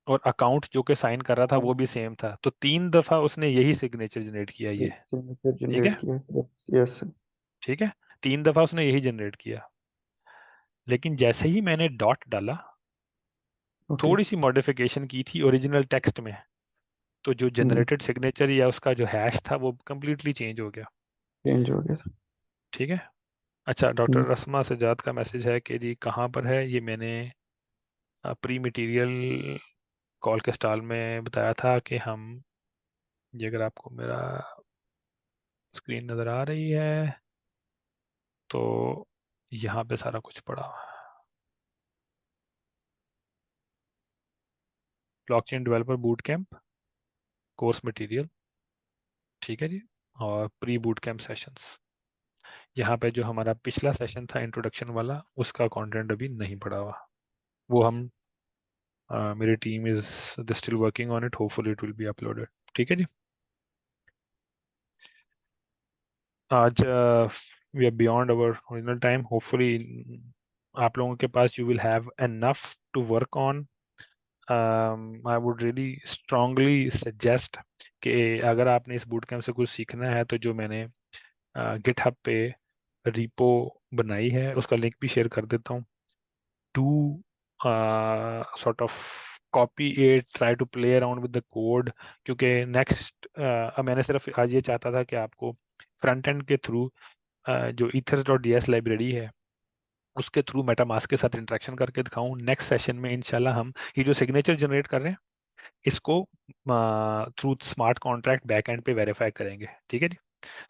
Speaker 1: और अकाउंट जो कि साइन कर रहा था वो भी सेम था, तो 3 दफा उसने यही सिग्नेचर जनरेट किया ये।
Speaker 2: सिग्नेचर
Speaker 1: ठीक
Speaker 2: जनरेट
Speaker 1: है,
Speaker 2: किया। Yes sir.
Speaker 1: ठीक है, 3 दफा उसने यही जनरेट किया। लेकिन जैसे ही मैंने डॉट डाला,
Speaker 2: ओके।
Speaker 1: थोड़ी सी मॉडिफिकेशन की थी ओरिजिनल टेक्स्ट में, तो जो जनरेटेड सिग्नेचर या उसका जो हैश था वो कंप्लीटली चेंज हो गया।
Speaker 2: चेंज हो गया सर।
Speaker 1: ठीक है। अच्छा, डॉक्टर
Speaker 2: हम्म,
Speaker 1: रस्मा सजाद का मैसेज है कि जी कहाँ पर है ये, मैंने प्री मटेरियल कॉल के स्टॉल में बताया था कि हम, ये अगर आपको मेरा स्क्रीन नज़र आ रही है तो यहाँ पे सारा कुछ पड़ा हुआ है। Blockchain developer boot camp course material, ठीक है जी, और प्री बूट कैंप सेशंस। यहाँ पे जो हमारा पिछला सेशन था इंट्रोडक्शन वाला, उसका कंटेंट अभी नहीं पड़ा हुआ, वो हम मेरी team is still working on it, hopefully it will be uploaded. ठीक है जी। आज we are beyond our original time, hopefully आप लोगों के पास you will have enough to work on. I would really strongly suggest कि अगर आपने इस बूट कैंप से कुछ सीखना है तो जो मैंने गिटहब पे रिपो बनाई है उसका लिंक भी शेयर कर देता हूँ। Do sort of copy it, try to play around with the code, क्योंकि नेक्स्ट मैंने सिर्फ आज ये चाहता था कि आपको फ्रंट एंड के थ्रू जो ethers.js लाइब्रेरी है उसके थ्रू मेटामास्क के साथ इंटरेक्शन करके दिखाऊं। नेक्स्ट सेशन में इंशाल्लाह हम ये जो सिग्नेचर जनरेट कर रहे हैं इसको through smart contract back and पे वेरीफाई करेंगे। ठीक है जी।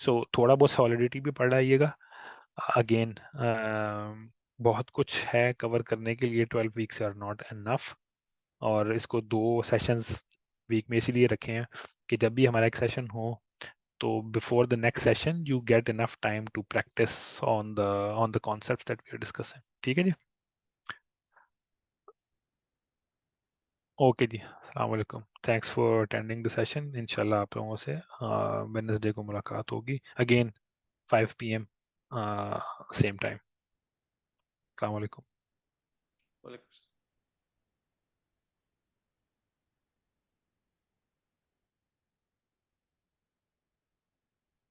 Speaker 1: सो थोड़ा बहुत सॉलिडिटी भी पढ़ लाइएगा। अगेन बहुत कुछ है कवर करने के लिए, 12 वीक्स आर नॉट इनफ, और इसको 2 सेशंस वीक में इसीलिए रखे हैं कि जब भी हमारा एक सेशन हो तो before the next session you get enough time to practice on the concepts that we are discussing. ठीक है जी। ओके जी, अस्सलाम वालेकुम, thanks for attending the session. इंशाल्लाह आप लोगों से वेडनेसडे को मुलाकात होगी अगेन 5 PM सेम टाइम। अस्सलाम वालेकुम।